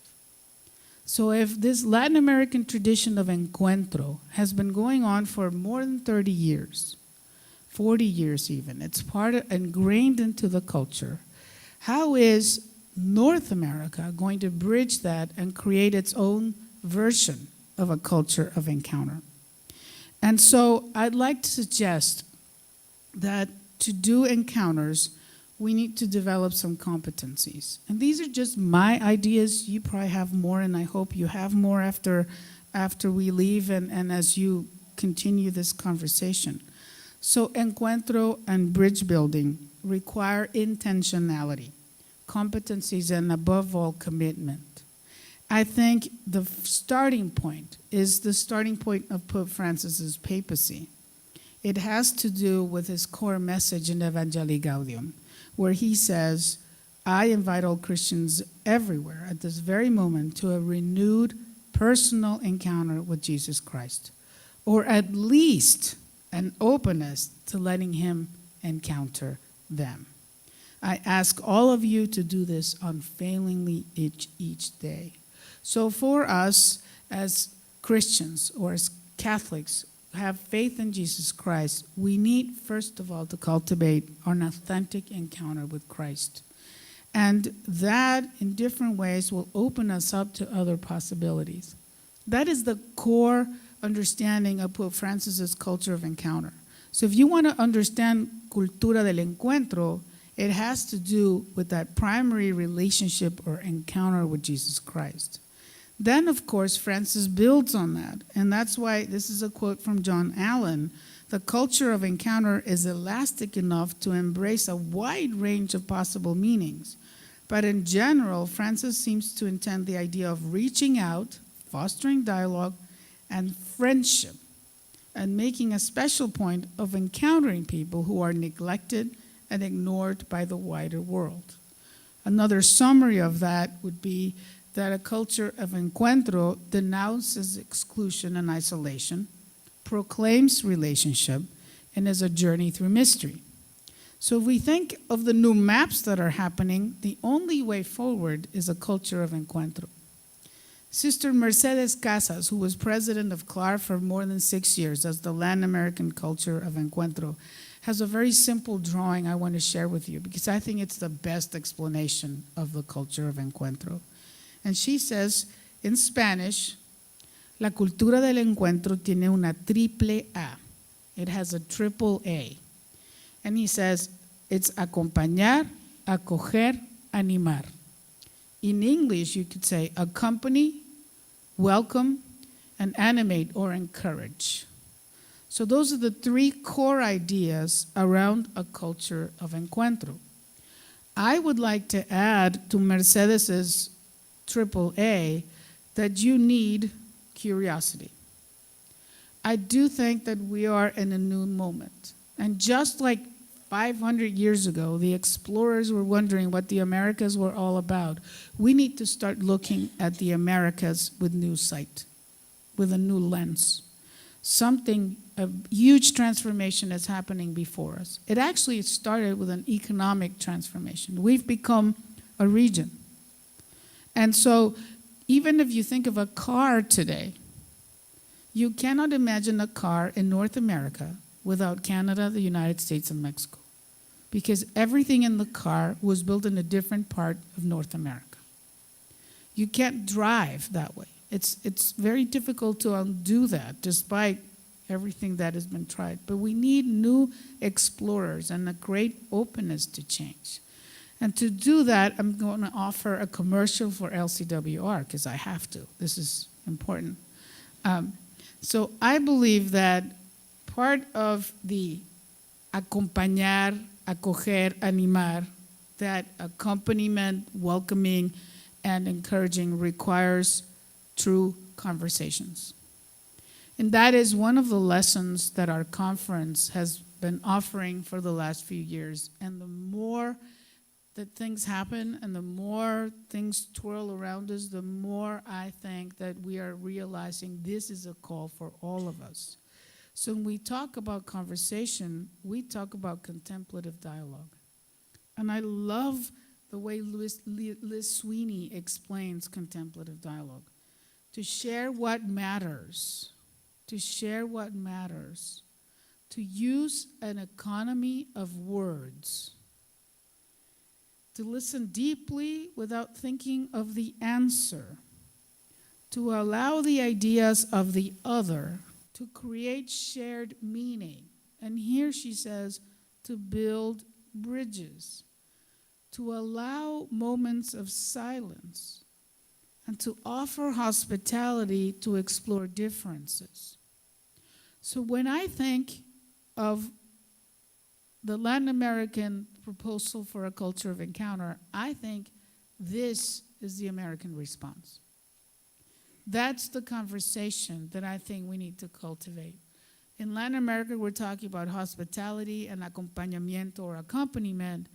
So if this Latin American tradition of encuentro has been going on for more than 30 years, 40 years even, it's ingrained into the culture, how is North America going to bridge that and create its own version of a culture of encounter? And so I'd like to suggest that to do encounters, we need to develop some competencies. And these are just my ideas. You probably have more, and I hope you have more after we leave and as you continue this conversation. So encuentro and bridge building require intentionality, competencies, and above all, commitment. I think the starting point is the starting point of Pope Francis's papacy. It has to do with his core message in Evangelii Gaudium, where he says, I invite all Christians everywhere at this very moment to a renewed personal encounter with Jesus Christ, or at least an openness to letting him encounter them. I ask all of you to do this unfailingly each day. So for us as Christians or as Catholics who have faith in Jesus Christ, we need, first of all, to cultivate an authentic encounter with Christ. And that, in different ways, will open us up to other possibilities. That is the core understanding of Pope Francis's culture of encounter. So if you want to understand cultura del encuentro, It has to do with that primary relationship or encounter with Jesus Christ. Then, of course, Francis builds on that. And that's why this is a quote from John Allen. The culture of encounter is elastic enough to embrace a wide range of possible meanings. But in general, Francis seems to intend the idea of reaching out, fostering dialogue, and friendship, and making a special point of encountering people who are neglected and ignored by the wider world. Another summary of that would be that a culture of encuentro denounces exclusion and isolation, proclaims relationship, and is a journey through mystery. So if we think of the new maps that are happening, the only way forward is a culture of encuentro. Sister Mercedes Casas, who was president of CLAR for more than 6 years as the Latin American culture of encuentro, has a very simple drawing I want to share with you because I think it's the best explanation of the culture of encuentro. And she says, in Spanish, la cultura del encuentro tiene una triple A. It has a triple A. And he says, it's acompañar, acoger, animar. In English, you could say accompany, welcome, and animate or encourage. So those are the three core ideas around a culture of encuentro. I would like to add to Mercedes's AAA that you need curiosity. I do think that we are in a new moment. And just like 500 years ago, the explorers were wondering what the Americas were all about, we need to start looking at the Americas with new sight, with a new lens. A huge transformation is happening before us. It actually started with an economic transformation. We've become a region. And so even if you think of a car today, you cannot imagine a car in North America without Canada, the United States, and Mexico, because everything in the car was built in a different part of North America. You can't drive that way. It's very difficult to undo that, despite everything that has been tried. But we need new explorers and a great openness to change. And to do that, I'm going to offer a commercial for LCWR, because I have to. This is important. So I believe that part of the acompañar, acoger, animar, that accompaniment, welcoming, and encouraging requires true conversations. And that is one of the lessons that our conference has been offering for the last few years. And the more that things happen and the more things twirl around us, the more I think that we are realizing this is a call for all of us. So when we talk about conversation, we talk about contemplative dialogue. And I love the way Liz Sweeney explains contemplative dialogue. To share what matters, to use an economy of words, to listen deeply without thinking of the answer, to allow the ideas of the other to create shared meaning. And here she says, to build bridges, to allow moments of silence, and to offer hospitality to explore differences. So when I think of the Latin American proposal for a culture of encounter, I think this is the American response. That's the conversation that I think we need to cultivate. In Latin America, we're talking about hospitality and acompañamiento or accompaniment.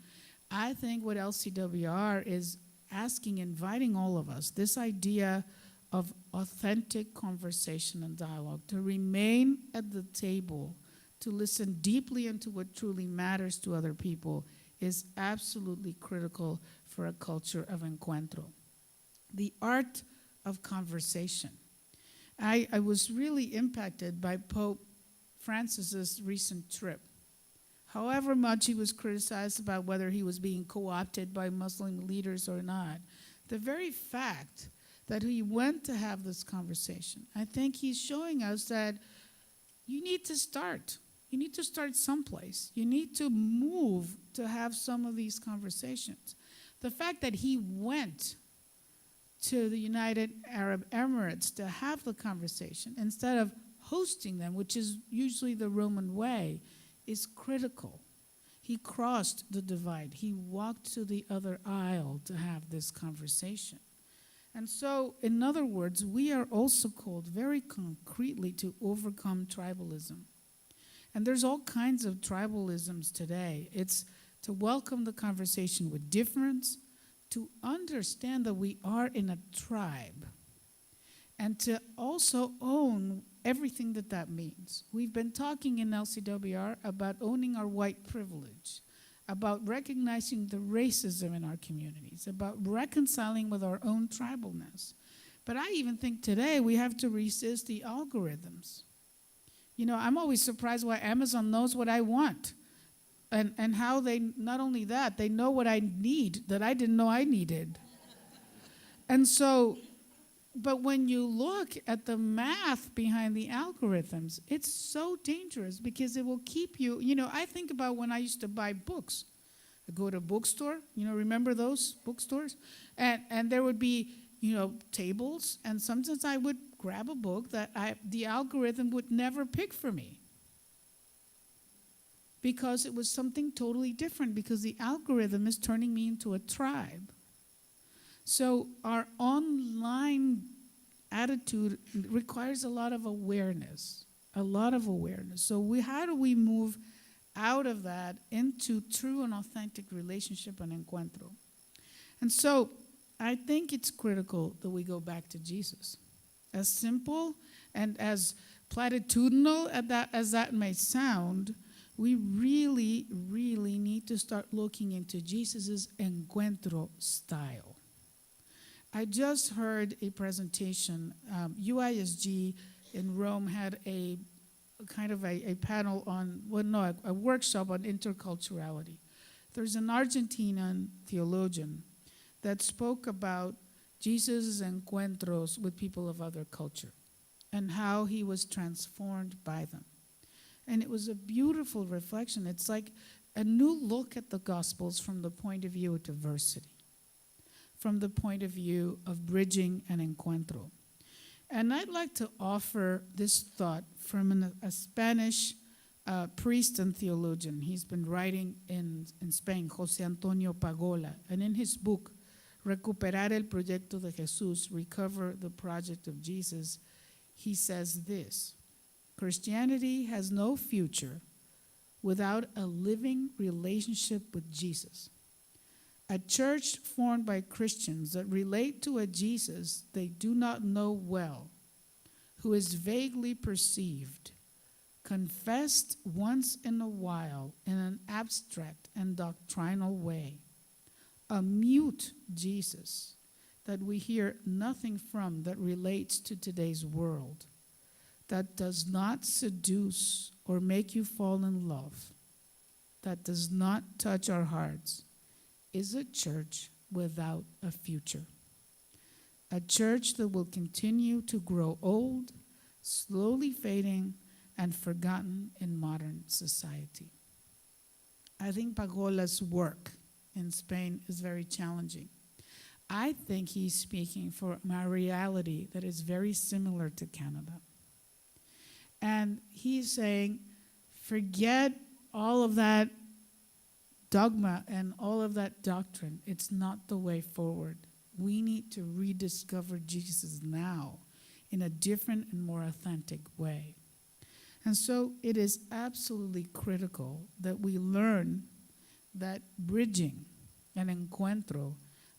I think what LCWR is asking, inviting all of us, this idea of authentic conversation and dialogue, to remain at the table, to listen deeply into what truly matters to other people, is absolutely critical for a culture of encuentro. The art of conversation. I was really impacted by Pope Francis's recent trip. However much he was criticized about whether he was being co-opted by Muslim leaders or not, the very fact that he went to have this conversation, I think he's showing us that you need to start. You need to start someplace. You need to move to have some of these conversations. The fact that he went to the United Arab Emirates to have the conversation instead of hosting them, which is usually the Roman way, is critical. He crossed the divide. He walked to the other aisle to have this conversation. And so, in other words, we are also called very concretely to overcome tribalism. And there's all kinds of tribalisms today. It's to welcome the conversation with difference, to understand that we are in a tribe, and to also own everything that that means. We've been talking in LCWR about owning our white privilege, about recognizing the racism in our communities, about reconciling with our own tribalness. But I even think today we have to resist the algorithms. You know, I'm always surprised why Amazon knows what I want. And how they, not only that, they know what I need that I didn't know I needed. And so, but when you look at the math behind the algorithms, it's so dangerous because it will keep you, you know, I think about when I used to buy books. I go to a bookstore, you know, remember those bookstores? And there would be, you know, tables, and sometimes I would grab a book that the algorithm would never pick for me. Because it was something totally different, because the algorithm is turning me into a tribe. So our online attitude requires a lot of awareness, So how do we move out of that into true and authentic relationship and encuentro? And so I think it's critical that we go back to Jesus. As simple and as platitudinal as that may sound, we really, really need to start looking into Jesus' encuentro style. I just heard a presentation. UISG in Rome had a kind of a panel on, a workshop on interculturality. There's an Argentinian theologian that spoke about Jesus' encuentros with people of other culture and how he was transformed by them. And it was a beautiful reflection. It's like a new look at the Gospels from the point of view of diversity, from the point of view of bridging and encuentro. And I'd like to offer this thought from a Spanish priest and theologian. He's been writing in Spain, José Antonio Pagola. And in his book, Recuperar el Proyecto de Jesús, Recover the Project of Jesus, he says this: Christianity has no future without a living relationship with Jesus. A church formed by Christians that relate to a Jesus they do not know well, who is vaguely perceived, confessed once in a while in an abstract and doctrinal way, a mute Jesus that we hear nothing from that relates to today's world, that does not seduce or make you fall in love, that does not touch our hearts, is a church without a future. A church that will continue to grow old, slowly fading, and forgotten in modern society. I think Pagola's work in Spain is very challenging. I think he's speaking for a reality that is very similar to Canada. And he's saying, forget all of that dogma and all of that doctrine. It's not the way forward. We need to rediscover Jesus now in a different and more authentic way. And so it is absolutely critical that we learn that bridging and encuentro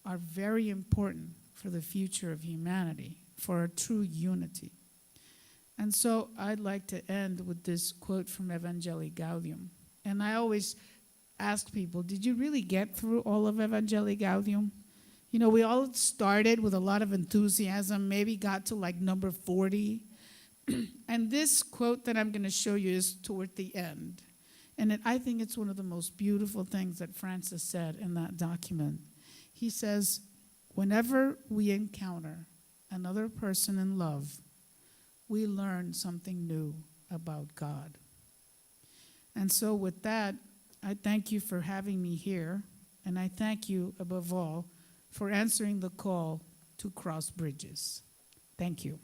are very important for the future of humanity, for a true unity. And so I'd like to end with this quote from Evangelii Gaudium. And I always ask people, did you really get through all of Evangelii Gaudium? You know, we all started with a lot of enthusiasm, maybe got to like number 40. And this quote that I'm going to show you is toward the end. And I think it's one of the most beautiful things that Francis said in that document. He says, whenever we encounter another person in love, we learn something new about God. And so with that, I thank you for having me here, and I thank you, above all, for answering the call to cross bridges. Thank you.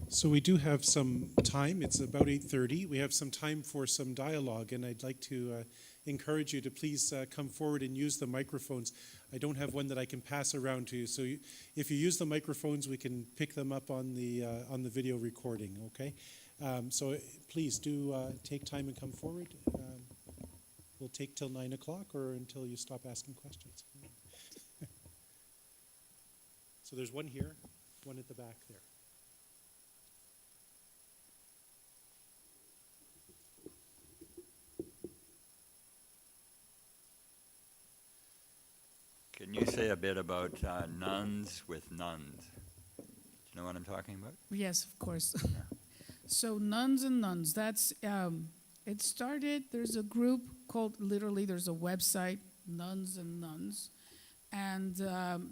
So we do have some time. It's about 8:30. We have some time for some dialogue, and I'd like to encourage you to please come forward and use the microphones. I don't have one that I can pass around to you, so if you use the microphones, we can pick them up on the video recording. Okay, so please do take time and come forward. We'll take till 9 o'clock or until you stop asking questions. So there's one here, one at the back there. Can you say a bit about nuns with nuns? Do you know what I'm talking about? Yes, of course. So nuns and nuns, that's, it started, there's a group called, literally there's a website, Nuns and Nuns, and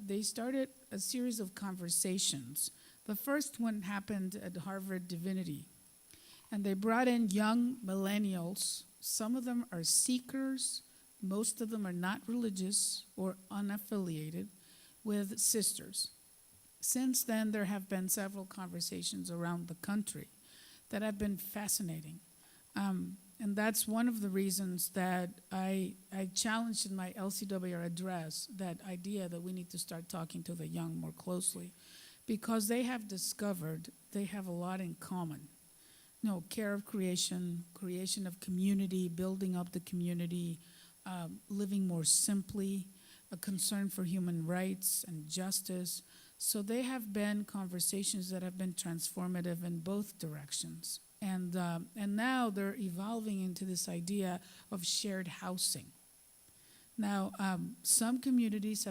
they started a series of conversations. The first one happened at Harvard Divinity, and they brought in young millennials. Some of them are seekers, most of them are not religious or unaffiliated, with sisters. Since then, there have been several conversations around the country that have been fascinating. And that's one of the reasons that I challenged in my LCWR address that idea that we need to start talking to the young more closely, because they have discovered they have a lot in common. You know, care of creation, creation of community, building up the community, living more simply, a concern for human rights and justice. So they have been conversations that have been transformative in both directions. And now they're evolving into this idea of shared housing. Now, some communities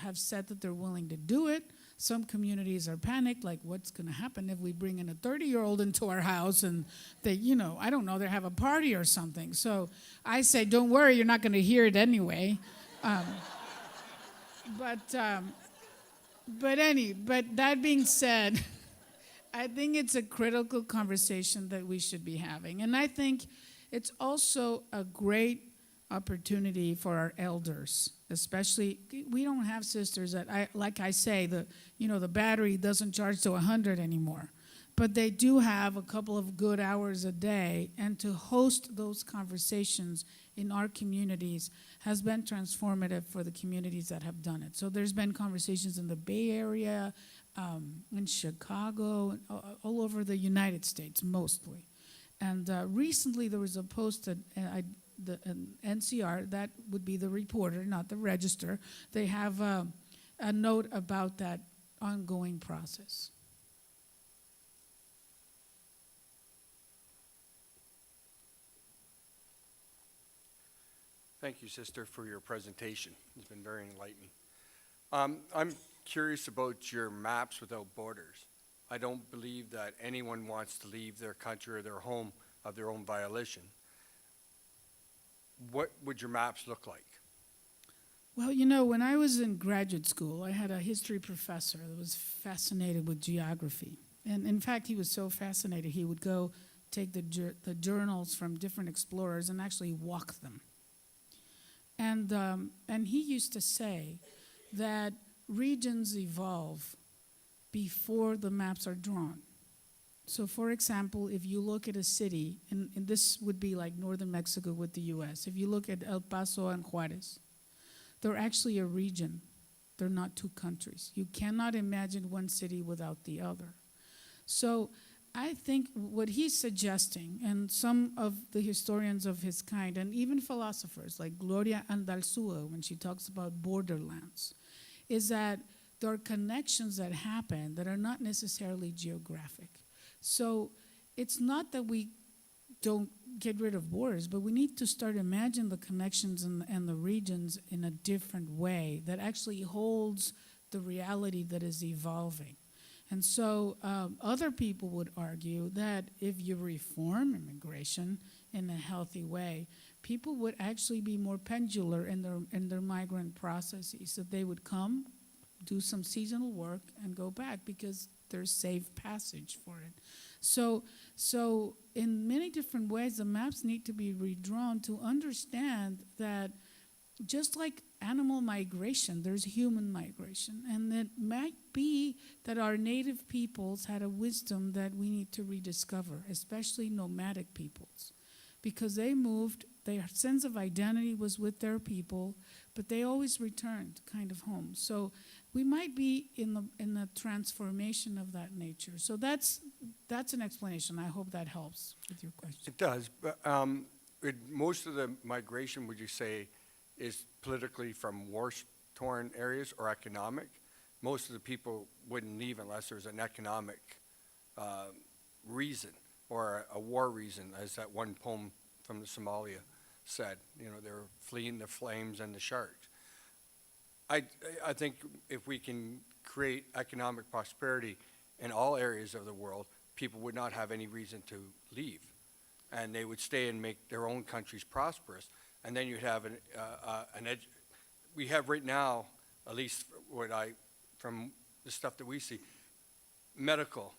have said that they're willing to do it. Some communities are panicked, like what's going to happen if we bring in a 30-year-old into our house and they, I don't know, they have a party or something. So I say, don't worry, you're not going to hear it anyway. But that being said, I think it's a critical conversation that we should be having. And I think it's also a great opportunity for our elders, especially, we don't have sisters that, like I say, the battery doesn't charge to 100 anymore. But they do have a couple of good hours a day, and to host those conversations in our communities has been transformative for the communities that have done it. So there's been conversations in the Bay Area, in Chicago, all over the United States, mostly. And recently there was a post that the NCR, that would be the reporter, not the register, they have a note about that ongoing process. Thank you, Sister, for your presentation. It's been very enlightening. I'm curious about your Maps Without Borders. I don't believe that anyone wants to leave their country or their home of their own volition. What would your maps look like? Well, when I was in graduate school, I had a history professor that was fascinated with geography. And in fact, he was so fascinated, he would go take the journals from different explorers and actually walk them. And he used to say that regions evolve before the maps are drawn. So for example, if you look at a city, and this would be like northern Mexico with the US, if you look at El Paso and Juarez, they're actually a region. They're not two countries. You cannot imagine one city without the other. So I think what he's suggesting, and some of the historians of his kind, and even philosophers like Gloria Andalsúa, when she talks about borderlands, is that there are connections that happen that are not necessarily geographic. So it's not that we don't get rid of borders, but we need to start imagining the connections and the regions in a different way that actually holds the reality that is evolving. And so other people would argue that if you reform immigration in a healthy way, people would actually be more pendular in their migrant processes, that they would come, do some seasonal work, and go back because there's safe passage for it. So in many different ways, the maps need to be redrawn to understand that just like animal migration, there's human migration. And it might be that our native peoples had a wisdom that we need to rediscover, especially nomadic peoples, because they moved, their sense of identity was with their people, but they always returned kind of home. So we might be in the transformation of that nature. So that's an explanation. I hope that helps with your question. It does, but most of the migration, would you say, is politically from war-torn areas or economic? Most of the people wouldn't leave unless there's an economic reason or a war reason, as that one poem from the Somalia said. You know, they're fleeing the flames and the sharks. I think if we can create economic prosperity in all areas of the world, people would not have any reason to leave, and they would stay and make their own countries prosperous. And then you'd have we have right now, at least from the stuff that we see, medical.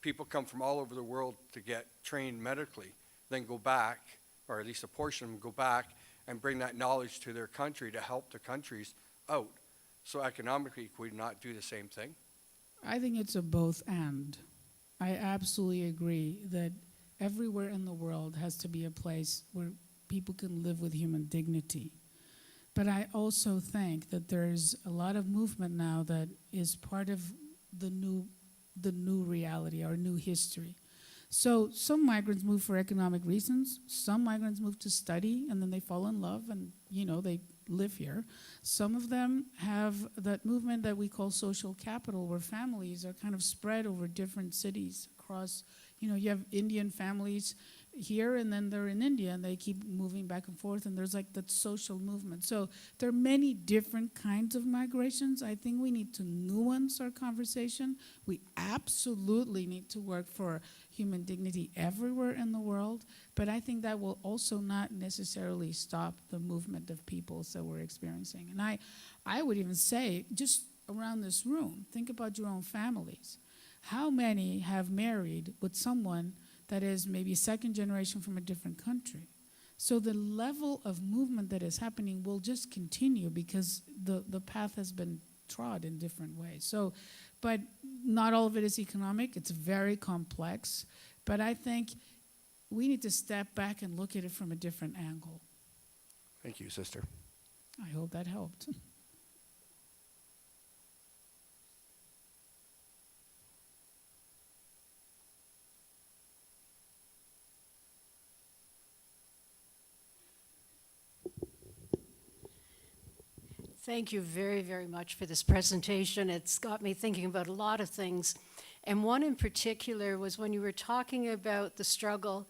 People come from all over the world to get trained medically, then go back, or at least a portion of them go back and bring that knowledge to their country to help the countries out. So economically, could we not do the same thing? I think it's a both and. I absolutely agree that everywhere in the world has to be a place where people can live with human dignity. But I also think that there's a lot of movement now that is part of the new reality, our new history. So some migrants move for economic reasons. Some migrants move to study, and then they fall in love, and they live here. Some of them have that movement that we call social capital, where families are kind of spread over different cities across. You have Indian families here, and then they're in India, and they keep moving back and forth, and there's like that social movement. So there are many different kinds of migrations. I think we need to nuance our conversation. We absolutely need to work for human dignity everywhere in the world, but I think that will also not necessarily stop the movement of peoples that we're experiencing. And I would even say, just around this room, think about your own families. How many have married with someone that is maybe second generation from a different country? So the level of movement that is happening will just continue because the path has been trod in different ways. So, but not all of it is economic. It's very complex. But I think we need to step back and look at it from a different angle. Thank you, sister. I hope that helped. Thank you very, very much for this presentation. It's got me thinking about a lot of things. And one in particular was when you were talking about the struggle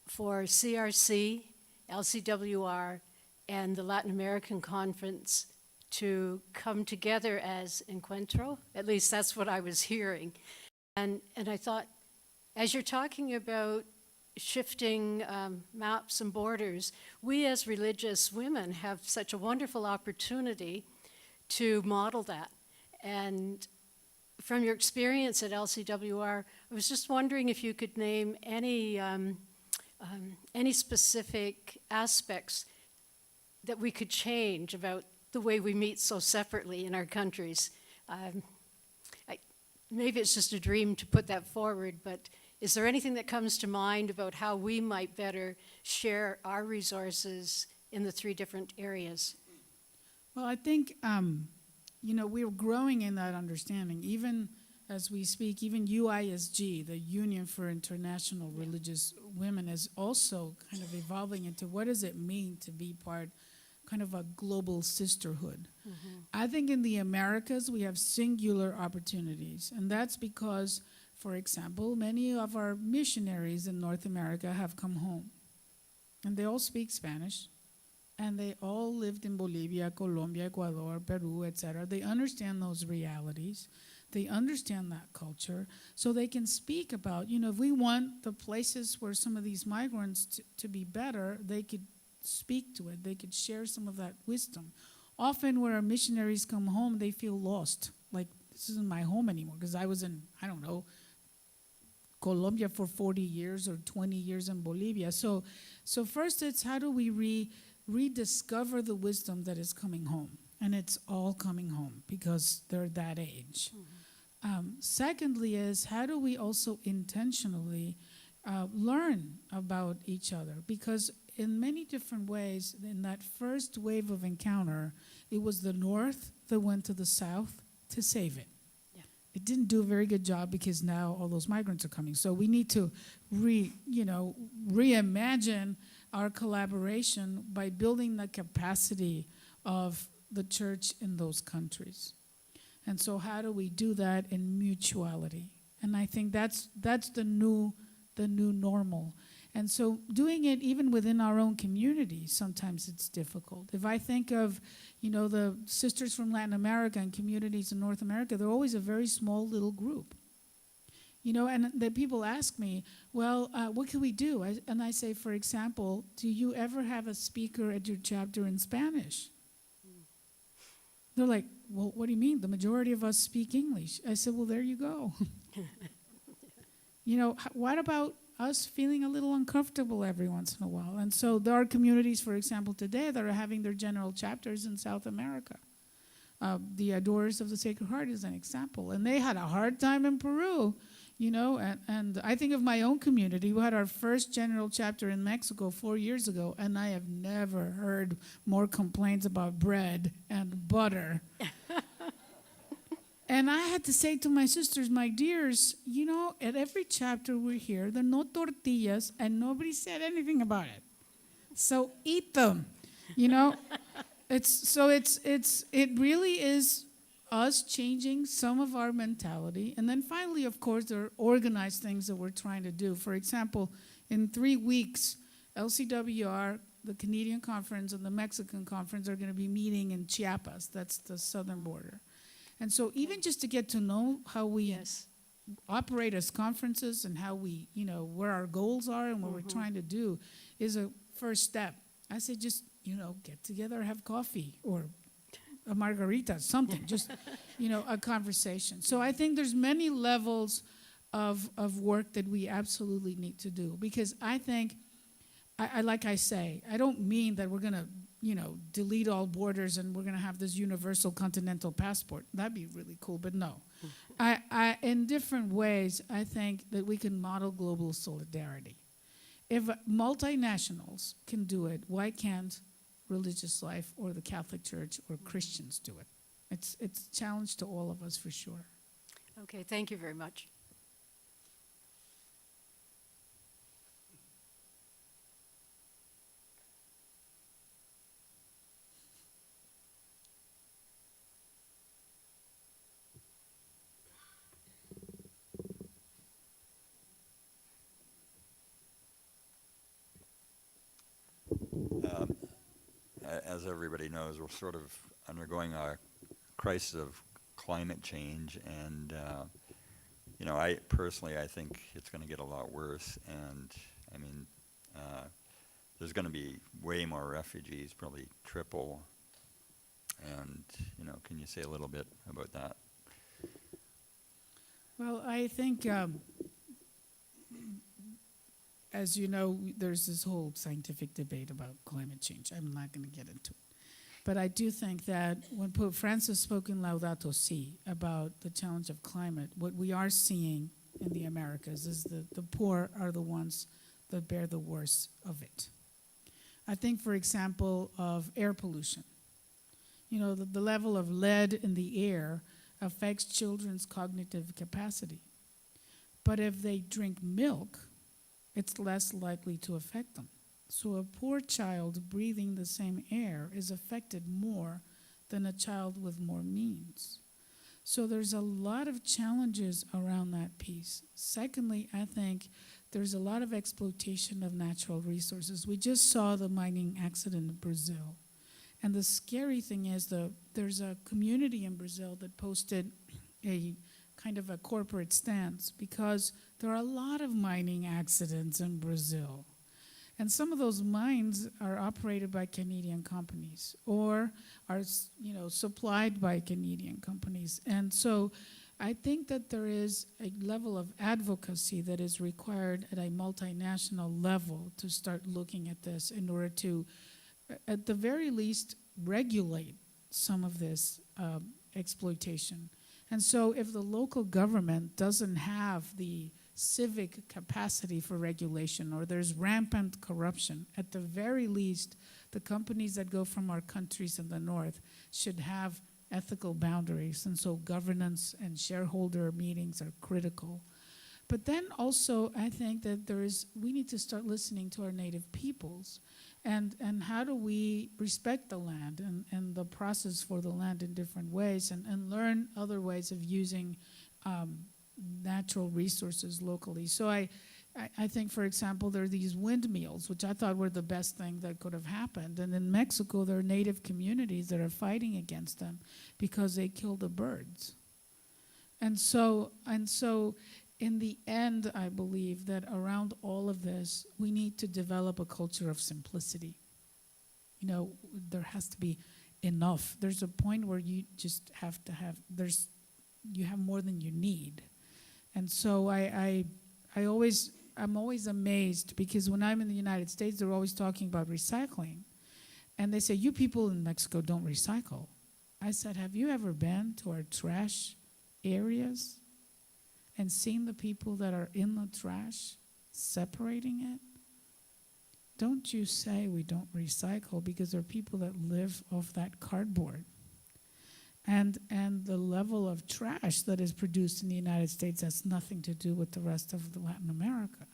for CRC, LCWR, and the Latin American Conference to come together as Encuentro. At least that's what I was hearing. And I thought, as you're talking about shifting maps and borders, we as religious women have such a wonderful opportunity to model that. And from your experience at LCWR, I was just wondering if you could name any specific aspects that we could change about the way we meet so separately in our countries. Maybe it's just a dream to put that forward, but is there anything that comes to mind about how we might better share our resources in the three different areas? Well, I think, we're growing in that understanding. Even as we speak, even UISG, the Union for International Religious Women, is also kind of evolving into what does it mean to be part kind of a global sisterhood. Mm-hmm. I think in the Americas, we have singular opportunities, and that's because, for example, many of our missionaries in North America have come home, and they all speak Spanish, and they all lived in Bolivia, Colombia, Ecuador, Peru, etc. They understand those realities. They understand that culture, so they can speak about, if we want the places where some of these migrants to be better, they could speak to it. They could share some of that wisdom. Often where our missionaries come home, they feel lost. Like, this isn't my home anymore, because I was in, I don't know, Colombia for 40 years or 20 years in Bolivia. So first it's how do we rediscover the wisdom that is coming home? And it's all coming home because they're that age. Secondly is how do we also intentionally learn about each other? Because in many different ways, in that first wave of encounter, it was the North that went to the South to save it. Yeah. It didn't do a very good job because now all those migrants are coming. So we need to reimagine our collaboration by building the capacity of the church in those countries. And so how do we do that in mutuality? And I think that's the new normal. And so doing it even within our own community, sometimes it's difficult. If I think of, the sisters from Latin America and communities in North America, they're always a very small little group. And the people ask me, well, what can we do? And I say, for example, do you ever have a speaker at your chapter in Spanish? They're like, well, what do you mean? The majority of us speak English. I said, well, there you go. What about us feeling a little uncomfortable every once in a while? And so there are communities, for example, today that are having their general chapters in South America. The Adorers of the Sacred Heart is an example. And they had a hard time in Peru, and I think of my own community. We had our first general chapter in Mexico 4 years ago, and I have never heard more complaints about bread and butter. And I had to say to my sisters, my dears, at every chapter we're here, there are no tortillas, and nobody said anything about it. So eat them, It really is us changing some of our mentality. And then finally, of course, there are organized things that we're trying to do. For example, in 3 weeks, LCWR, the Canadian Conference, and the Mexican Conference are going to be meeting in Chiapas. That's the southern border. And so even just to get to know how we operate as conferences and how we, where our goals are and what we're trying to do is a first step. I say just, get together, have coffee or a margarita, something, just, a conversation. So I think there's many levels of work that we absolutely need to do, because I think, like I say, I don't mean that we're going to, delete all borders and we're going to have this universal continental passport. That'd be really cool, but no. In different ways, I think that we can model global solidarity. If multinationals can do it, why can't religious life or the Catholic Church or Christians do it? It's a challenge to all of us for sure. Okay, thank you very much. As everybody knows, we're sort of undergoing a crisis of climate change, and I personally think it's going to get a lot worse. And I mean, there's going to be way more refugees, probably triple. And can you say a little bit about that? Well, I think, as you know, there's this whole scientific debate about climate change. I'm not going to get into it. But I do think that when Pope Francis spoke in Laudato Si about the challenge of climate, what we are seeing in the Americas is that the poor are the ones that bear the worst of it. I think, for example, of air pollution. The level of lead in the air affects children's cognitive capacity. But if they drink milk, it's less likely to affect them. So a poor child breathing the same air is affected more than a child with more means. So there's a lot of challenges around that piece. Secondly, I think there's a lot of exploitation of natural resources. We just saw the mining accident in Brazil. And the scary thing is there's a community in Brazil that posted a kind of a corporate stance because there are a lot of mining accidents in Brazil. And some of those mines are operated by Canadian companies or are, supplied by Canadian companies. And so I think that there is a level of advocacy that is required at a multinational level to start looking at this in order to, at the very least, regulate some of this exploitation. And so if the local government doesn't have the civic capacity for regulation, or there's rampant corruption, at the very least, the companies that go from our countries in the north should have ethical boundaries. And so governance and shareholder meetings are critical. But then also, I think that we need to start listening to our native peoples. And how do we respect the land and the process for the land in different ways, and learn other ways of using natural resources locally. So I think, for example, there are these windmills, which I thought were the best thing that could have happened. And in Mexico, there are native communities that are fighting against them because they kill the birds. And so in the end, I believe that around all of this, we need to develop a culture of simplicity. There has to be enough. There's a point where you just have to have, you have more than you need. And so I'm always amazed, because when I'm in the United States, they're always talking about recycling. And they say, you people in Mexico don't recycle. I said, have you ever been to our trash areas and seen the people that are in the trash separating it? Don't you say we don't recycle, because there are people that live off that cardboard. And the level of trash that is produced in the United States has nothing to do with the rest of Latin America,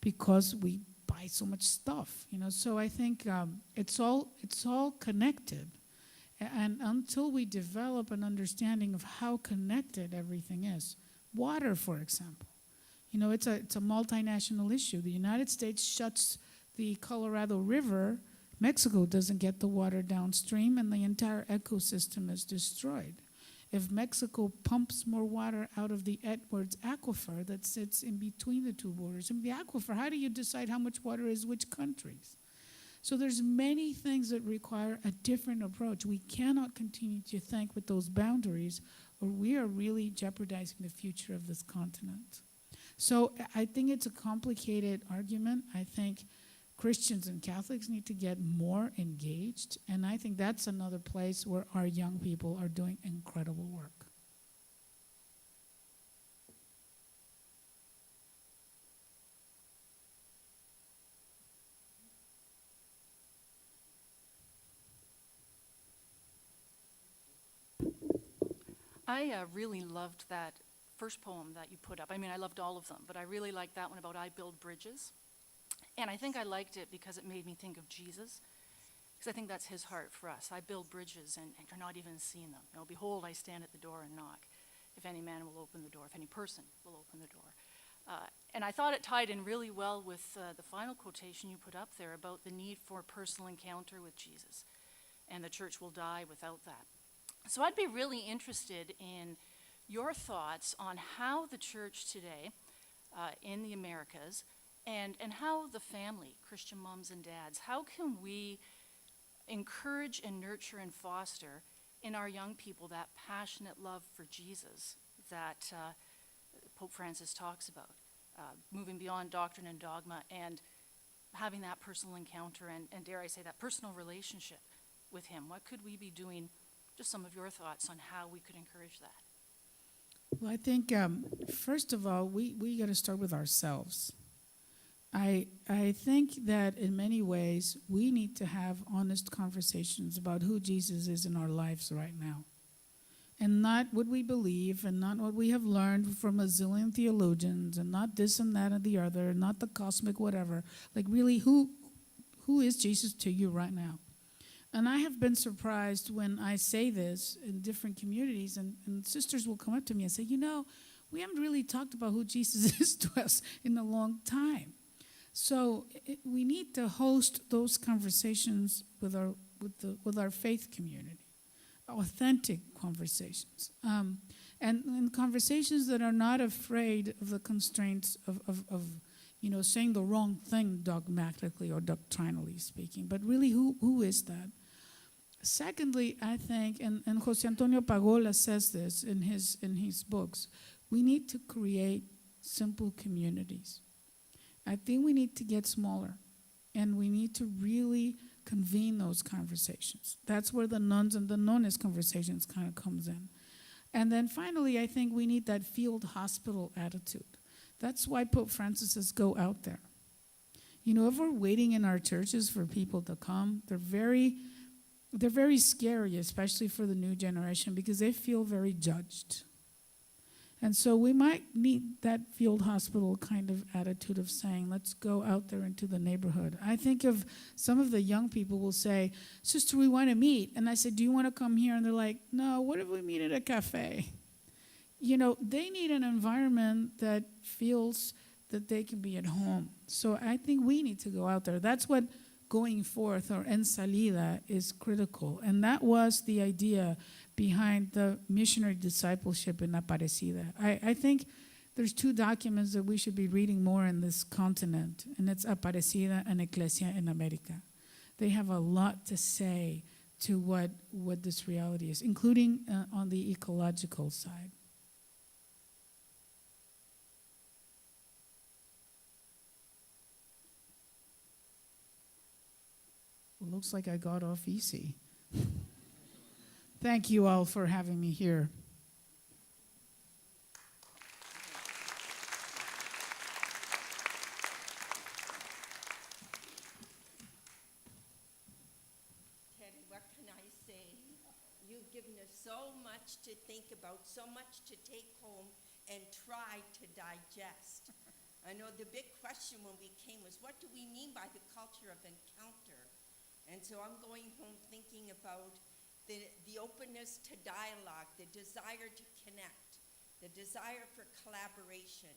because we buy so much stuff, So I think it's all connected. And until we develop an understanding of how connected everything is, water, for example, it's a multinational issue. The United States shuts the Colorado River. Mexico doesn't get the water downstream, and the entire ecosystem is destroyed. If Mexico pumps more water out of the Edwards Aquifer that sits in between the two borders, the aquifer, how do you decide how much water is which countries? So there's many things that require a different approach. We cannot continue to think with those boundaries, or we are really jeopardizing the future of this continent. So I think it's a complicated argument. I think Christians and Catholics need to get more engaged, and I think that's another place where our young people are doing incredible work. I really loved that first poem that you put up. I mean, I loved all of them, but I really liked that one about I Build Bridges. And I think I liked it because it made me think of Jesus, because I think that's his heart for us. I build bridges, and you're not even seeing them. Behold, I stand at the door and knock. If any man will open the door, if any person will open the door. And I thought it tied in really well with the final quotation you put up there about the need for personal encounter with Jesus, and the church will die without that. So I'd be really interested in your thoughts on how the church today in the Americas, and how the family, Christian moms and dads, how can we encourage and nurture and foster in our young people that passionate love for Jesus that Pope Francis talks about, moving beyond doctrine and dogma and having that personal encounter and dare I say that personal relationship with him. What could we be doing? Just some of your thoughts on how we could encourage that. Well, I think, first of all, we got to start with ourselves. I think that in many ways we need to have honest conversations about who Jesus is in our lives right now. And not what we believe, and not what we have learned from a zillion theologians, and not this and that and the other, and not the cosmic whatever. Like, really, who is Jesus to you right now? And I have been surprised when I say this in different communities, and sisters will come up to me and say, we haven't really talked about who Jesus is to us in a long time. So we need to host those conversations with our faith community, authentic conversations, and conversations that are not afraid of the constraints of saying the wrong thing dogmatically or doctrinally speaking. But really, who is that? Secondly, I think, and Jose Antonio Pagola says this in his books, we need to create simple communities. I think we need to get smaller, and we need to really convene those conversations. That's where the nuns and the nones conversations kind of comes in. And then finally, I think we need that field hospital attitude. That's why Pope Francis says, go out there. If we're waiting in our churches for people to come, they're very scary, especially for the new generation, because they feel very judged. And so we might need that field hospital kind of attitude of saying, let's go out there into the neighborhood. I think of some of the young people will say, Sister, we want to meet. And I said, do you want to come here? And they're like, no, what if we meet at a cafe? They need an environment that feels that they can be at home. So I think we need to go out there. That's what going forth or en salida is critical. And that was the idea behind the missionary discipleship in Aparecida. I think there's two documents that we should be reading more in this continent, and it's Aparecida and Ecclesia in America. They have a lot to say to what this reality is, including on the ecological side. Well, looks like I got off easy. Thank you all for having me here. Teddy, what can I say? You've given us so much to think about, so much to take home and try to digest. I know the big question when we came was, what do we mean by the culture of encounter? And so I'm going home thinking about the openness to dialogue, the desire to connect, the desire for collaboration,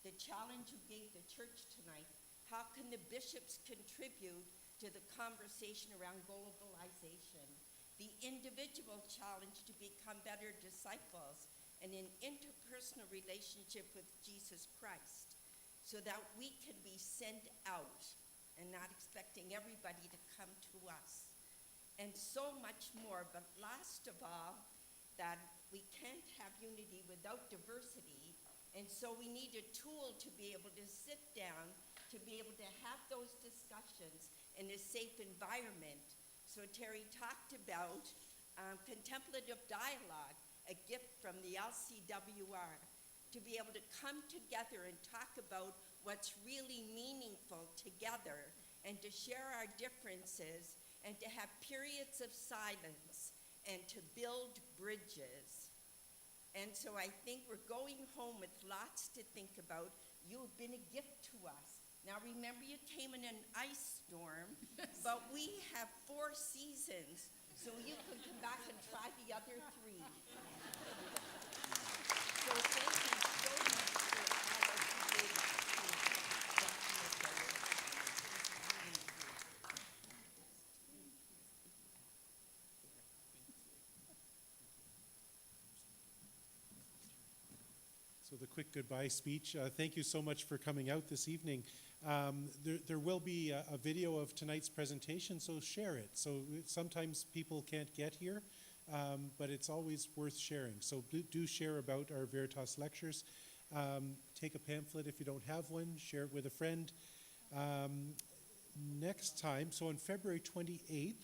the challenge you gave the church tonight. How can the bishops contribute to the conversation around globalization? The individual challenge to become better disciples and in interpersonal relationship with Jesus Christ, so that we can be sent out and not expecting everybody to come to us. And so much more, but last of all, that we can't have unity without diversity, and so we need a tool to be able to sit down, to be able to have those discussions in a safe environment. So Terry talked about contemplative dialogue, a gift from the LCWR, to be able to come together and talk about what's really meaningful together and to share our differences and to have periods of silence and to build bridges. And so I think we're going home with lots to think about. You have been a gift to us. Now remember, you came in an ice storm, but we have 4 seasons, so you can come back and try the other 3. So thank you so much for all that you did to So the quick goodbye speech. Thank you so much for coming out this evening. There will be a video of tonight's presentation, so share it. So sometimes people can't get here, but it's always worth sharing. So do share about our Veritas lectures. Take a pamphlet if you don't have one. Share it with a friend. Next time, so on February 28th,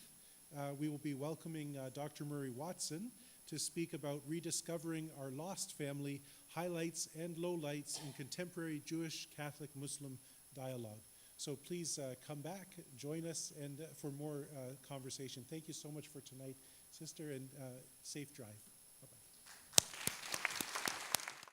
we will be welcoming Dr. Murray Watson to speak about rediscovering our lost family, highlights and lowlights in contemporary Jewish, Catholic, Muslim dialogue. So please come back, join us, and for more conversation. Thank you so much for tonight, sister, and safe drive.